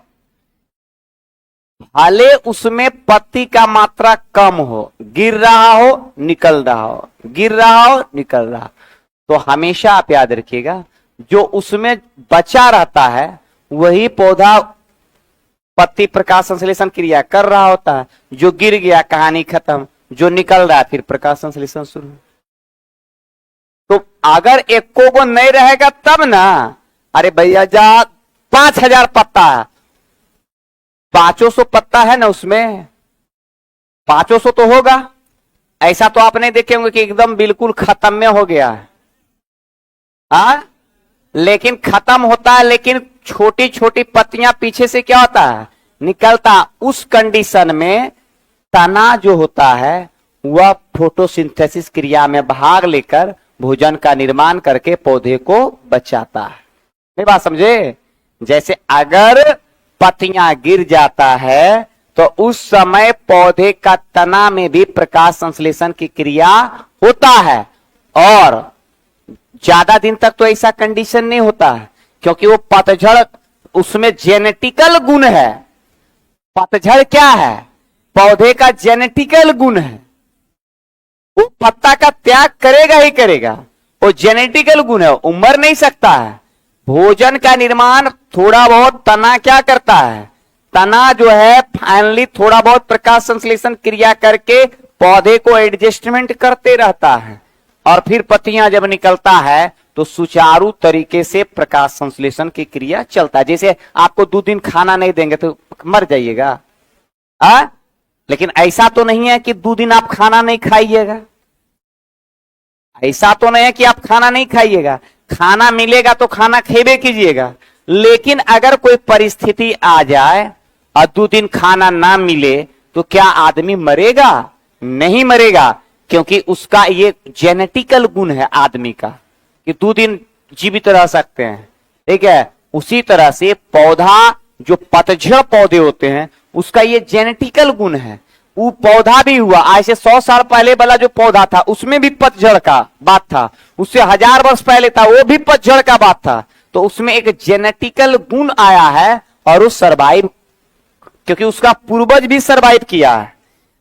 [SPEAKER 1] भले उसमें पत्ती का मात्रा कम हो, गिर रहा हो निकल रहा हो, गिर रहा हो निकल रहा, तो हमेशा आप याद रखिएगा, जो उसमें बचा रहता है वही पौधा पत्ती प्रकाश संश्लेषण क्रिया कर रहा होता है। जो गिर गया कहानी खत्म, जो निकल रहा है फिर प्रकाश संश्लेषण शुरू। तो अगर एको को नहीं रहेगा तब ना, अरे भैया जा 5000 पत्ता है, 500 पत्ता है ना उसमें, 500 तो होगा। ऐसा तो आप नहीं देखे होंगे कि एकदम बिल्कुल खत्म में हो गया है, लेकिन खत्म होता है, लेकिन छोटी छोटी पत्तियां पीछे से क्या होता है? निकलता। उस कंडीशन में तना जो होता है वह फोटोसिंथेसिस क्रिया में भाग लेकर भोजन का निर्माण करके पौधे को बचाता है। नहीं बात समझे? जैसे अगर पत्तियां गिर जाता है तो उस समय पौधे का तना में भी प्रकाश संश्लेषण की क्रिया होता है, और ज्यादा दिन तक तो ऐसा कंडीशन नहीं होता है, क्योंकि वो पतझड़, उसमें जेनेटिकल गुण है। पतझड़ क्या है? पौधे का जेनेटिकल गुण है। वो पत्ता का त्याग करेगा ही करेगा, वो जेनेटिकल गुण है, वो मर नहीं सकता है। भोजन का निर्माण थोड़ा बहुत तना क्या करता है? तना जो है फाइनली थोड़ा बहुत प्रकाश संश्लेषण क्रिया करके पौधे को एडजस्टमेंट करते रहता है, और फिर पत्तियां जब निकलता है तो सुचारू तरीके से प्रकाश संश्लेषण की क्रिया चलता है। जैसे आपको 2 दिन खाना नहीं देंगे तो मर जाइएगा, लेकिन ऐसा तो नहीं है कि 2 दिन आप खाना नहीं खाइएगा। ऐसा तो नहीं है कि आप खाना नहीं खाइएगा, खाना मिलेगा तो खाना खेबे कीजिएगा। लेकिन अगर कोई परिस्थिति आ जाए और 2 दिन खाना ना मिले तो क्या आदमी मरेगा? नहीं मरेगा, क्योंकि उसका ये जेनेटिकल गुण है आदमी का कि 2 दिन जीवित रह सकते हैं। ठीक है, उसी तरह से पौधा, जो पतझड़ पौधे होते हैं, उसका ये जेनेटिकल गुण है। वो पौधा भी हुआ ऐसे 100 साल पहले वाला जो पौधा था उसमें भी पतझड़ का बात था, उससे 1000 वर्ष पहले था वो भी पतझड़ का बात था। तो उसमें एक जेनेटिकल गुण आया है और वो सरवाइव, क्योंकि उसका पूर्वज भी सरवाइव किया है।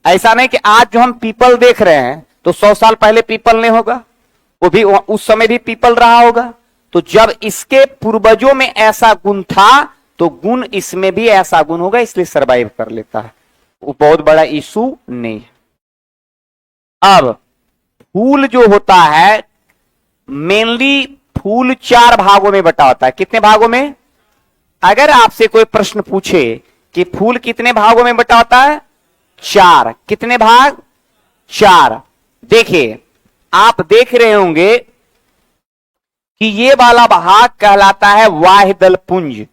[SPEAKER 1] ऐसा नहीं कि आज जो हम पीपल देख रहे हैं तो 100 साल पहले पीपल नहीं होगा, वो भी उस समय भी पीपल रहा होगा। तो जब इसके पूर्वजों में ऐसा गुण था तो गुण इसमें भी ऐसा गुण होगा, इसलिए सरवाइव कर लेता है। वो बहुत बड़ा इशू नहीं है। अब फूल जो होता है, मेनली फूल 4 भागों में बटा होता है। कितने भागों में? अगर आपसे कोई प्रश्न पूछे कि फूल कितने भागों में बटा होता है? 4। कितने भाग? 4। देखिए, आप देख रहे होंगे कि ये वाला भाग कहलाता है वाह्यदल पुंज।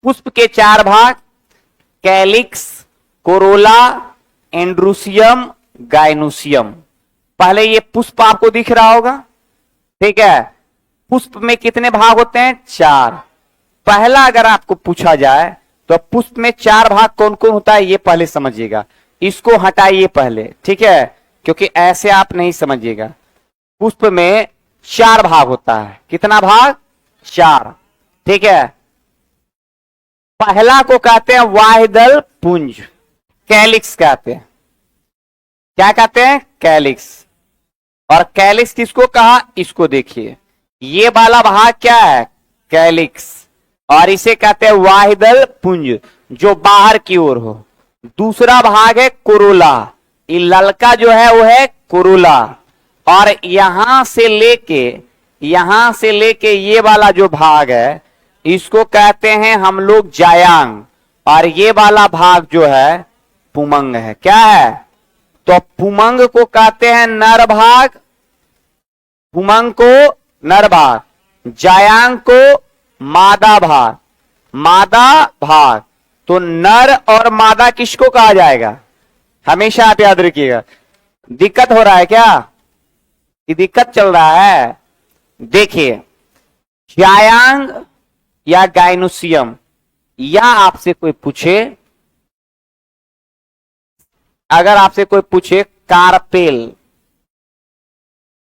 [SPEAKER 1] पुष्प के 4 भाग, कैलिक्स, कोरोला, एंड्रूसियम, गाइनोसियम। पहले ये पुष्प आपको दिख रहा होगा, ठीक है। पुष्प में कितने भाग होते हैं? 4। पहला अगर आपको पूछा जाए तो पुष्प में 4 भाग कौन कौन होता है ये पहले समझिएगा। इसको हटाइए पहले, ठीक है, क्योंकि ऐसे आप नहीं समझिएगा। पुष्प में 4 भाग होता है। कितना भाग? 4, ठीक है। पहला को कहते हैं वाह्यदल पुंज, कैलिक्स कहते हैं। क्या कहते हैं? कैलिक्स। और कैलिक्स किसको कहा? इसको देखिए, ये वाला भाग क्या है? कैलिक्स। और इसे कहते हैं वाह्यदल पुंज, जो बाहर की ओर हो। दूसरा भाग है कोरोला, ये ललका जो है वो है कोरोला। और यहां से लेके ये वाला जो भाग है इसको कहते हैं हम लोग जायांग, और ये वाला भाग जो है पुमंग है। क्या है? तो पुमंग को कहते हैं नर भाग, पुमंग को नर भाग, जायांग को मादा भाग। मादा भाग तो नर और मादा किसको कहा जाएगा? हमेशा आप याद रखिएगा। दिक्कत हो रहा है क्या? ये दिक्कत चल रहा है? देखिए, जायांग या गाइनोसियम, या आपसे कोई पूछे, अगर आपसे कोई पूछे कार्पेल,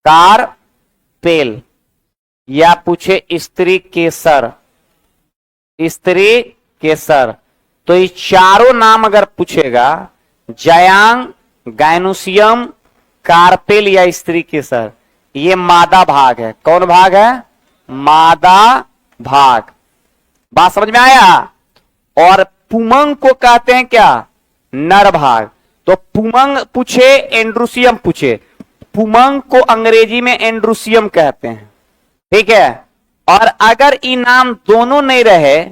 [SPEAKER 1] कार्पेल, या पूछे स्त्री केसर, स्त्री केसर, तो ये चारों नाम अगर पूछेगा, जायांग, गाइनोसियम, कार्पेल या स्त्री केसर, ये मादा भाग है। कौन भाग है? मादा भाग। बात समझ में आया? और पुमंग को कहते हैं क्या? नर भाग। तो पुमंग पूछे, एंड्रूसियम पूछे, पुमंग को अंग्रेजी में एंड्रूसियम कहते हैं, ठीक है। और अगर ये नाम दोनों नहीं रहे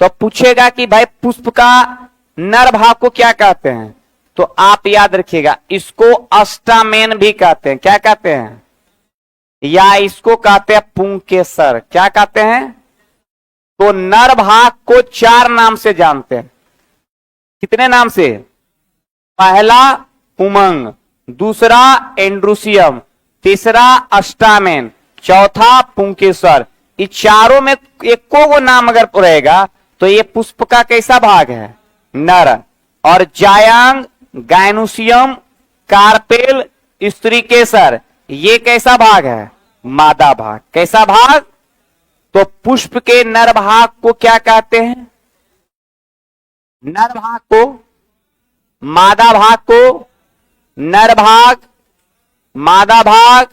[SPEAKER 1] तो पूछेगा कि भाई पुष्प का नर भाग को क्या कहते हैं, तो आप याद रखिएगा इसको अस्टामेन भी कहते हैं। क्या कहते हैं? या इसको कहते हैं पुंकेसर। क्या कहते हैं? तो नर भाग को 4 नाम से जानते हैं। कितने नाम से? पहला पुमंग, दूसरा एंड्रूसियम, तीसरा अस्टामेन, चौथा पुंकेसर। इस चारों में एको को नाम अगर रहेगा तो ये पुष्प का कैसा भाग है? नर। और जायांग, गायनुसियम, कार्पेल, स्त्री केसर, ये कैसा भाग है? मादा भाग। कैसा भाग? तो पुष्प के नर भाग को क्या कहते हैं? नर भाग को, मादा भाग को, नर भाग, मादा भाग,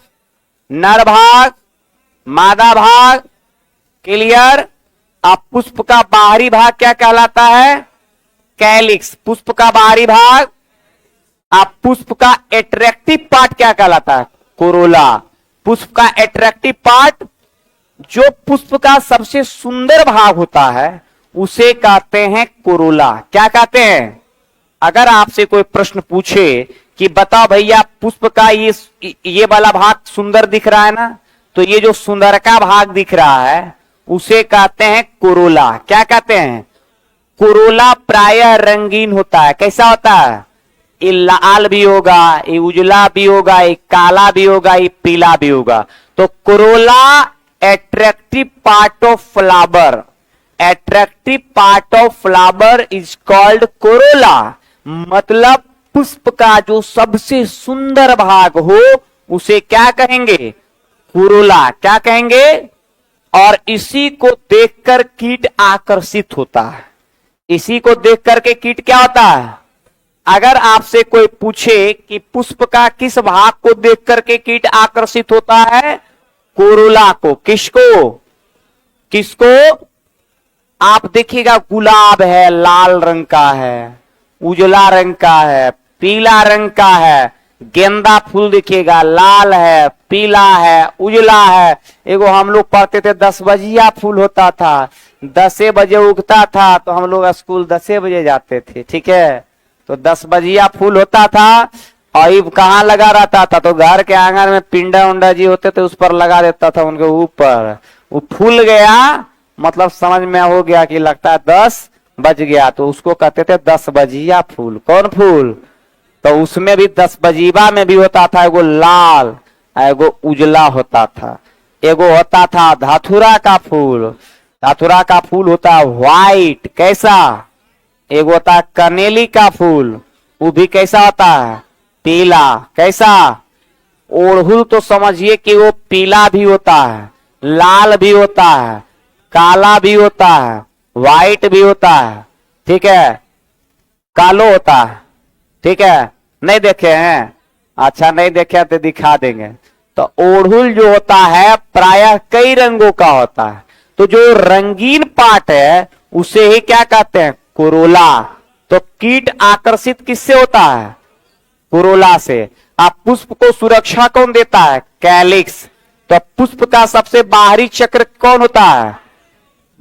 [SPEAKER 1] नर भाग, मादा भाग। क्लियर? अब पुष्प का बाहरी भाग क्या कहलाता है? कैलिक्स। पुष्प का बाहरी भाग। अब पुष्प का एट्रैक्टिव पार्ट क्या कहलाता है? कोरोला। पुष्प का एट्रैक्टिव पार्ट, जो पुष्प का सबसे सुंदर भाग होता है उसे कहते हैं कोरोला। क्या कहते हैं? अगर आपसे कोई प्रश्न पूछे कि बताओ भैया पुष्प का ये वाला भाग सुंदर दिख रहा है ना, तो ये जो सुंदर का भाग दिख रहा है उसे कहते हैं कोरोला। क्या कहते हैं? कोरोला प्रायः रंगीन होता है। कैसा होता है? ये लाल भी होगा, ये उजला भी होगा, ये काला भी होगा, ये पीला भी होगा। तो Corolla attractive part of flower, attractive part of flower is called Corolla. मतलब पुष्प का जो सबसे सुंदर भाग हो उसे क्या कहेंगे? कोरोला। क्या कहेंगे? और इसी को देखकर कीट आकर्षित होता है। इसी को देख करके कीट क्या होता है? अगर आपसे कोई पूछे कि पुष्प का किस भाग को देख करके कीट आकर्षित होता है? कोरोला को। किसको? किसको? आप देखिएगा गुलाब है, लाल रंग का है, उजला रंग का है, पीला रंग का है। गेंदा फूल देखिएगा, लाल है, पीला है, उजला है। एगो हम लोग पढ़ते थे 10 बजिया फूल होता था, 10 बजे उगता था, तो हम लोग स्कूल 10 बजे जाते थे। ठीक है, तो 10 बजिया फूल होता था और ये कहाँ लगा रहता था? तो घर के आंगन में पिंडा उंडा जी होते थे उस पर लगा देता था, उनके ऊपर। वो फूल गया मतलब समझ में हो गया कि लगता है 10 बज गया, तो उसको कहते थे 10 बजिया फूल। कौन फूल? तो उसमें भी 10 बजीबा में भी होता था एगो लाल, एगो उजला होता था, एगो होता था धाथुरा का फूल। धाथुरा का फूल होता है व्हाइट। कैसा? एगो होता है कनेली का फूल, वो भी कैसा होता है? पीला। कैसा? ओड़हुल तो समझिए कि वो पीला भी होता है, लाल भी होता है, काला भी होता है, व्हाइट भी होता है। ठीक है, कालो होता है। ठीक है, नहीं देखे हैं? अच्छा, नहीं देखे तो दिखा देंगे। तो ओड़हुल जो होता है प्रायः कई रंगों का होता है। तो जो रंगीन पार्ट है उसे ही क्या कहते हैं? कोरोला। तो कीट आकर्षित किससे होता है? कोरोला से। अब पुष्प को सुरक्षा कौन देता है? कैलिक्स। तो पुष्प का सबसे बाहरी चक्र कौन होता है?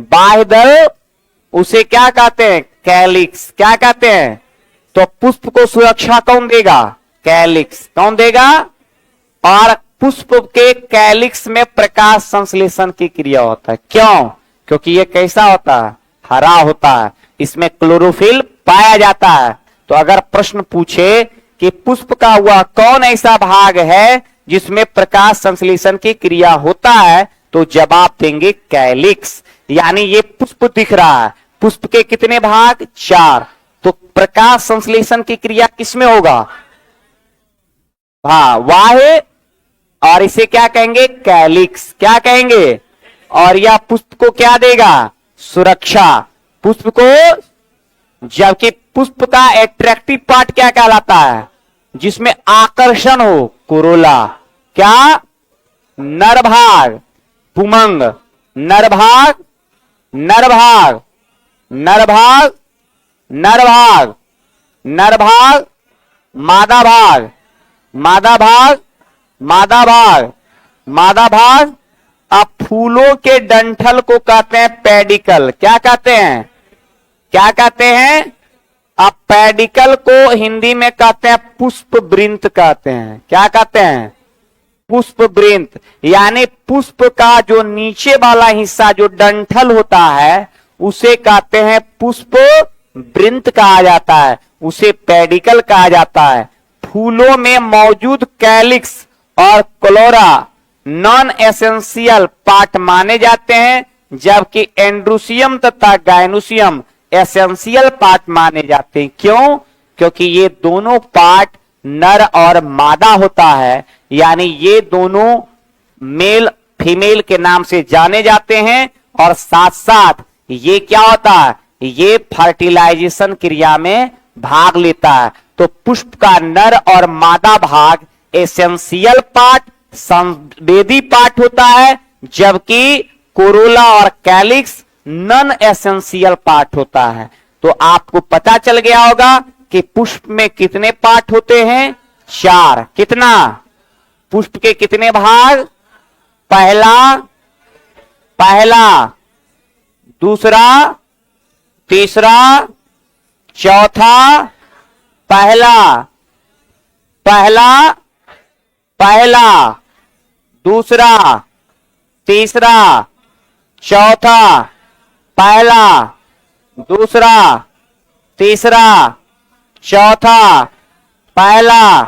[SPEAKER 1] बाह्य दल। उसे क्या कहते हैं? कैलिक्स। क्या कहते हैं? तो पुष्प को सुरक्षा कौन देगा? कैलिक्स। कौन देगा? और पुष्प के कैलिक्स में प्रकाश संश्लेषण की क्रिया होता है। क्यों? क्योंकि ये कैसा होता है? हरा होता है, इसमें क्लोरोफिल पाया जाता है। तो अगर प्रश्न पूछे कि पुष्प का वह कौन ऐसा भाग है जिसमें प्रकाश संश्लेषण की क्रिया होता है, तो जवाब देंगे कैलिक्स। यानी ये पुष्प दिख रहा है, पुष्प के कितने भाग? 4। तो प्रकाश संश्लेषण की क्रिया किसमें होगा? हाँ, बाह्य। और इसे क्या कहेंगे? कैलिक्स। क्या कहेंगे? और यह पुष्प को क्या देगा? सुरक्षा। पुष्प को, जबकि पुष्प का एट्रैक्टिव पार्ट क्या कहलाता है? जिसमें आकर्षण हो? कोरोला। क्या? नर भाग, पुमंग, नर भाग, नर भाग, नर भाग, नर भाग, नर भाग, मादा भाग, मादा भाग, मादा भाग, मादा भाग। अब फूलों के डंठल को कहते हैं पेडिकल। क्या कहते हैं? क्या कहते हैं? अब पेडिकल को हिंदी में कहते हैं पुष्प वृंत कहते हैं। क्या कहते हैं? पुष्प वृंत। यानी पुष्प का जो नीचे वाला हिस्सा जो डंठल होता है उसे कहते हैं पुष्प वृंत कहा जाता है, उसे पेडिकल कहा जाता है। फूलों में मौजूद कैलिक्स और क्लोरा नॉन एसेंशियल पार्ट माने जाते हैं, जबकि एंड्रोसियम तथा गायनोसियम एसेंशियल पार्ट माने जाते हैं। क्यों? क्योंकि ये दोनों पार्ट नर और मादा होता है, यानी ये दोनों मेल फीमेल के नाम से जाने जाते हैं, और साथ साथ ये क्या होता है, ये फर्टिलाइजेशन क्रिया में भाग लेता है। तो पुष्प का नर और मादा भाग एसेंशियल पार्ट संवेदी पार्ट होता है, जबकि कोरोला और कैलिक्स नॉन एसेंशियल पार्ट होता है। तो आपको पता चल गया होगा कि पुष्प में कितने पार्ट होते हैं, 4। कितना? पुष्प के कितने भाग? पहला, दूसरा, तीसरा, चौथा, पहला, दूसरा, तीसरा, चौथा, पहला, दूसरा, तीसरा, चौथा, पहला,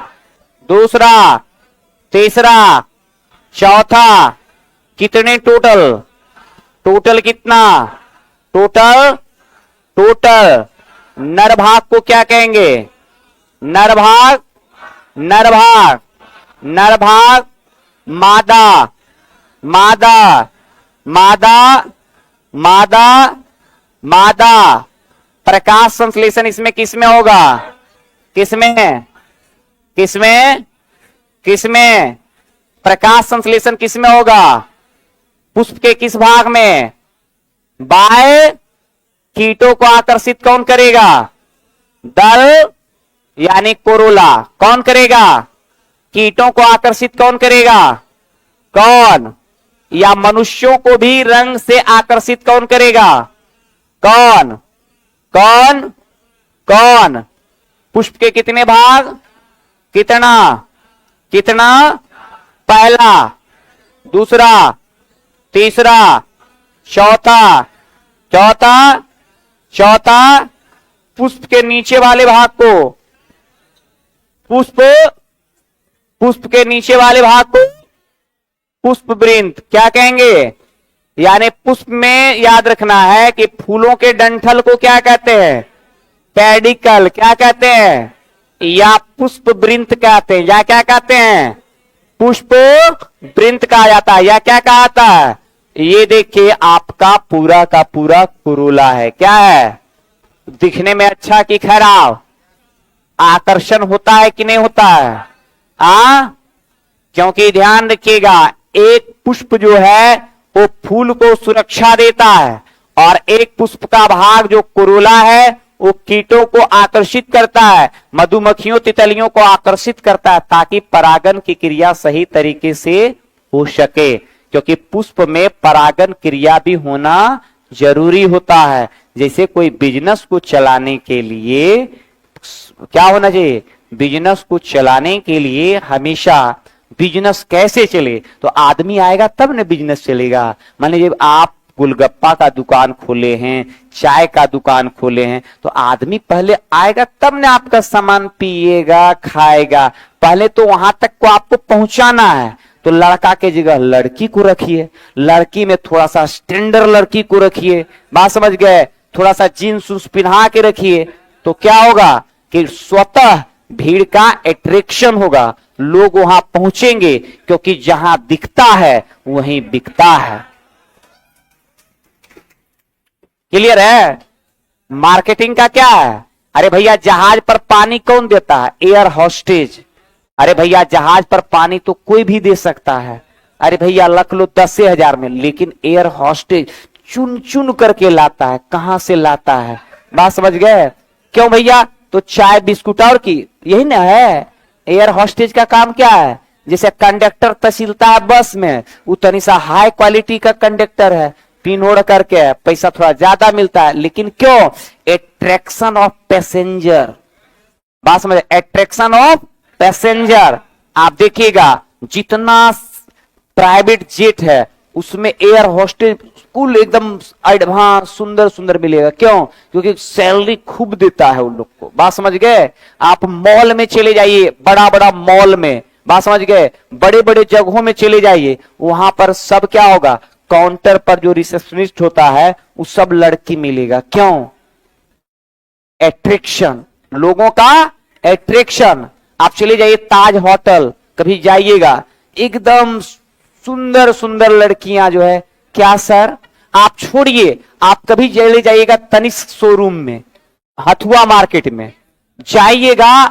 [SPEAKER 1] दूसरा, तीसरा, चौथा। कितने टोटल कितना? टोटल नर भाग को क्या कहेंगे? नर भाग मादा। प्रकाश संश्लेषण इसमें किसमें होगा? किसमें प्रकाश संश्लेषण किसमें होगा? पुष्प के किस भाग में? बाह्य कीटों को आकर्षित कौन करेगा? दल यानी कोरोला। कौन करेगा? कीटों को आकर्षित कौन करेगा? कौन? या मनुष्यों को भी रंग से आकर्षित कौन करेगा? कौन? पुष्प के कितने भाग? कितना? पहला, दूसरा, तीसरा, चौथा। पुष्प के नीचे वाले भाग को पुष्प के नीचे वाले भाग को पुष्पवृंत क्या कहेंगे? यानी पुष्प में याद रखना है कि फूलों के डंठल को क्या कहते हैं? पेडिकल। क्या कहते हैं? या पुष्पवृंत कहते हैं, या क्या कहते हैं? पुष्पवृंत कहा जाता है, या क्या कहा जाता है? ये देखिए आपका पूरा का पूरा कुरुला है। क्या है? दिखने में अच्छा कि खराब? आकर्षण होता है कि नहीं होता है? क्योंकि ध्यान रखिएगा, एक पुष्प जो है वो फूल को सुरक्षा देता है, और एक पुष्प का भाग जो कुरुला है वो कीटों को आकर्षित करता है, मधुमक्खियों तितलियों को आकर्षित करता है, ताकि परागन की क्रिया सही तरीके से हो सके। क्योंकि पुष्प में परागन क्रिया भी होना जरूरी होता है। जैसे कोई बिजनेस को चलाने के लिए क्या होना चाहिए? बिजनेस को चलाने के लिए हमेशा बिजनेस कैसे चले, तो आदमी आएगा तब ना बिजनेस चलेगा। मान लीजिए आप गोलगप्पा का दुकान खोले हैं, चाय का दुकान खोले हैं, तो आदमी पहले आएगा तब ना आपका सामान पिएगा, खाएगा। पहले तो वहां तक को आपको पहुंचाना है। तो लड़का के जगह लड़की को रखिए, लड़की में थोड़ा सा स्टैंडर्ड लड़की को रखिए, बात समझ गए? थोड़ा सा जीन्स उस पहना के रखिए, तो क्या होगा कि स्वतः भीड़ का अट्रैक्शन होगा, लोग वहां पहुंचेंगे, क्योंकि जहां दिखता है वहीं बिकता है। क्लियर है? मार्केटिंग का क्या है? अरे भैया जहाज पर पानी कौन देता है? Air hostess. अरे भैया जहाज पर पानी तो कोई भी दे सकता है। अरे भैया रख लो 10,000 में, लेकिन एयर होस्टेज चुन चुन करके लाता है। कहां से लाता है? बात समझ गए? क्यों भैया? तो चाय बिस्कुट और की यही ना है। एयर होस्टेज का काम क्या है? जैसे कंडक्टर तहसीलता है बस में, उतनी सा हाई क्वालिटी का कंडक्टर है, पिन ओढ़ करके पैसा थोड़ा ज्यादा मिलता है, लेकिन क्यों? Attraction of passenger. बात समझ? Attraction of passenger. आप देखिएगा जितना प्राइवेट जेट है उसमें एयर होस्टेज कुल एकदम एडवांस सुंदर सुंदर मिलेगा। क्यों? क्योंकि सैलरी खूब देता है उन लोग को। बात समझ गए? आप मॉल में चले जाइए, बड़ा बड़ा मॉल में बात समझ गए? बड़े बड़े जगहों में चले जाइए, वहां पर सब क्या होगा, काउंटर पर जो रिसेप्शनिस्ट होता है वो सब लड़की मिलेगा। क्यों? एट्रैक्शन, लोगों का एट्रैक्शन। आप चले जाइए ताज होटल, कभी जाइएगा, एकदम सुंदर सुंदर लड़कियां जो है, क्या सर, आप छोड़िए, आप कभी चले जाइएगा तनिष्क शोरूम में, हथुआ मार्केट में जाइएगा,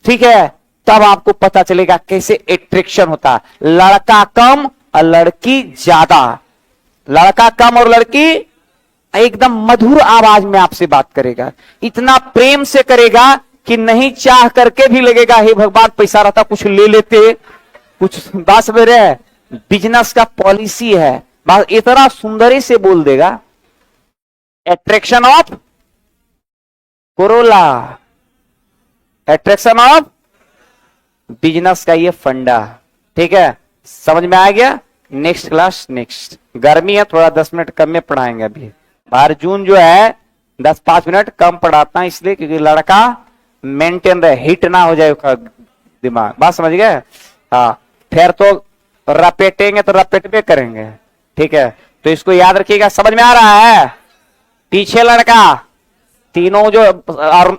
[SPEAKER 1] ठीक है, तब आपको पता चलेगा कैसे एट्रैक्शन होता है। लड़का कम और लड़की ज्यादा, लड़का कम और लड़की एकदम मधुर आवाज में आपसे बात करेगा, इतना प्रेम से करेगा कि नहीं चाह करके भी लगेगा हे भगवान पैसा रहता कुछ ले लेते, कुछ बात मेरे बिजनेस का पॉलिसी है, बात इतना सुंदरी से बोल देगा। Attraction of Corolla, attraction of business का ये फंडा, ठीक है, समझ में आ गया? नेक्स्ट क्लास, नेक्स्ट, गर्मी है थोड़ा 10 मिनट कम में पढ़ाएंगे। अभी बाहर जून जो है 10-5 मिनट कम पढ़ाता है, इसलिए क्योंकि लड़का मेंटेन रहे, हिट ना हो जाए दिमाग, बात समझ गए? हाँ, फिर तो रपेटेंगे तो रपेट पे करेंगे, ठीक है, तो इसको याद रखिएगा। समझ में आ रहा है? पीछे लड़का, तीनों जो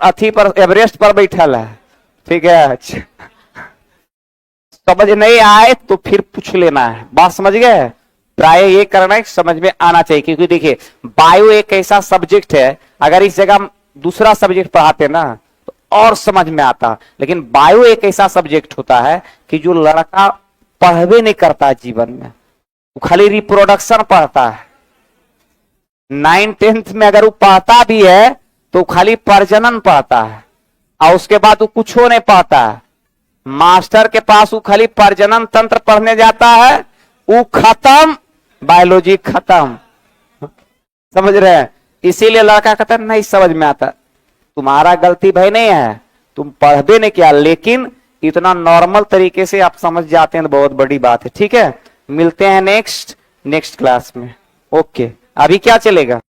[SPEAKER 1] अथी पर एवरेस्ट पर बैठल है, ठीक है, समझ नहीं आए तो फिर पूछ लेना है, बात समझ गए? प्राय ये करना है, समझ में आना चाहिए, क्योंकि देखिए बायो एक ऐसा सब्जेक्ट है, अगर इस जगह दूसरा सब्जेक्ट पढ़ाते ना तो और समझ में आता, लेकिन बायो एक ऐसा सब्जेक्ट होता है कि जो लड़का पढ़वे नहीं करता जीवन में, वो खाली रिप्रोडक्शन पढ़ता है। 9th-10th में अगर वो पढ़ता भी है तो खाली प्रजनन पढ़ता है, और उसके बाद वो कुछ हो नहीं पाता है। मास्टर के पास वो खाली प्रजनन तंत्र पढ़ने जाता है, वो खत्म, बायोलॉजी खत्म, समझ रहे हैं? इसीलिए लड़का कहता है नहीं समझ में आता। तुम्हारा गलती भाई नहीं है, तुम पढ़बे नहीं किया, लेकिन इतना नॉर्मल तरीके से आप समझ जाते हैं तो बहुत बड़ी बात है, ठीक है। मिलते हैं नेक्स्ट क्लास में, ओके। अभी क्या चलेगा?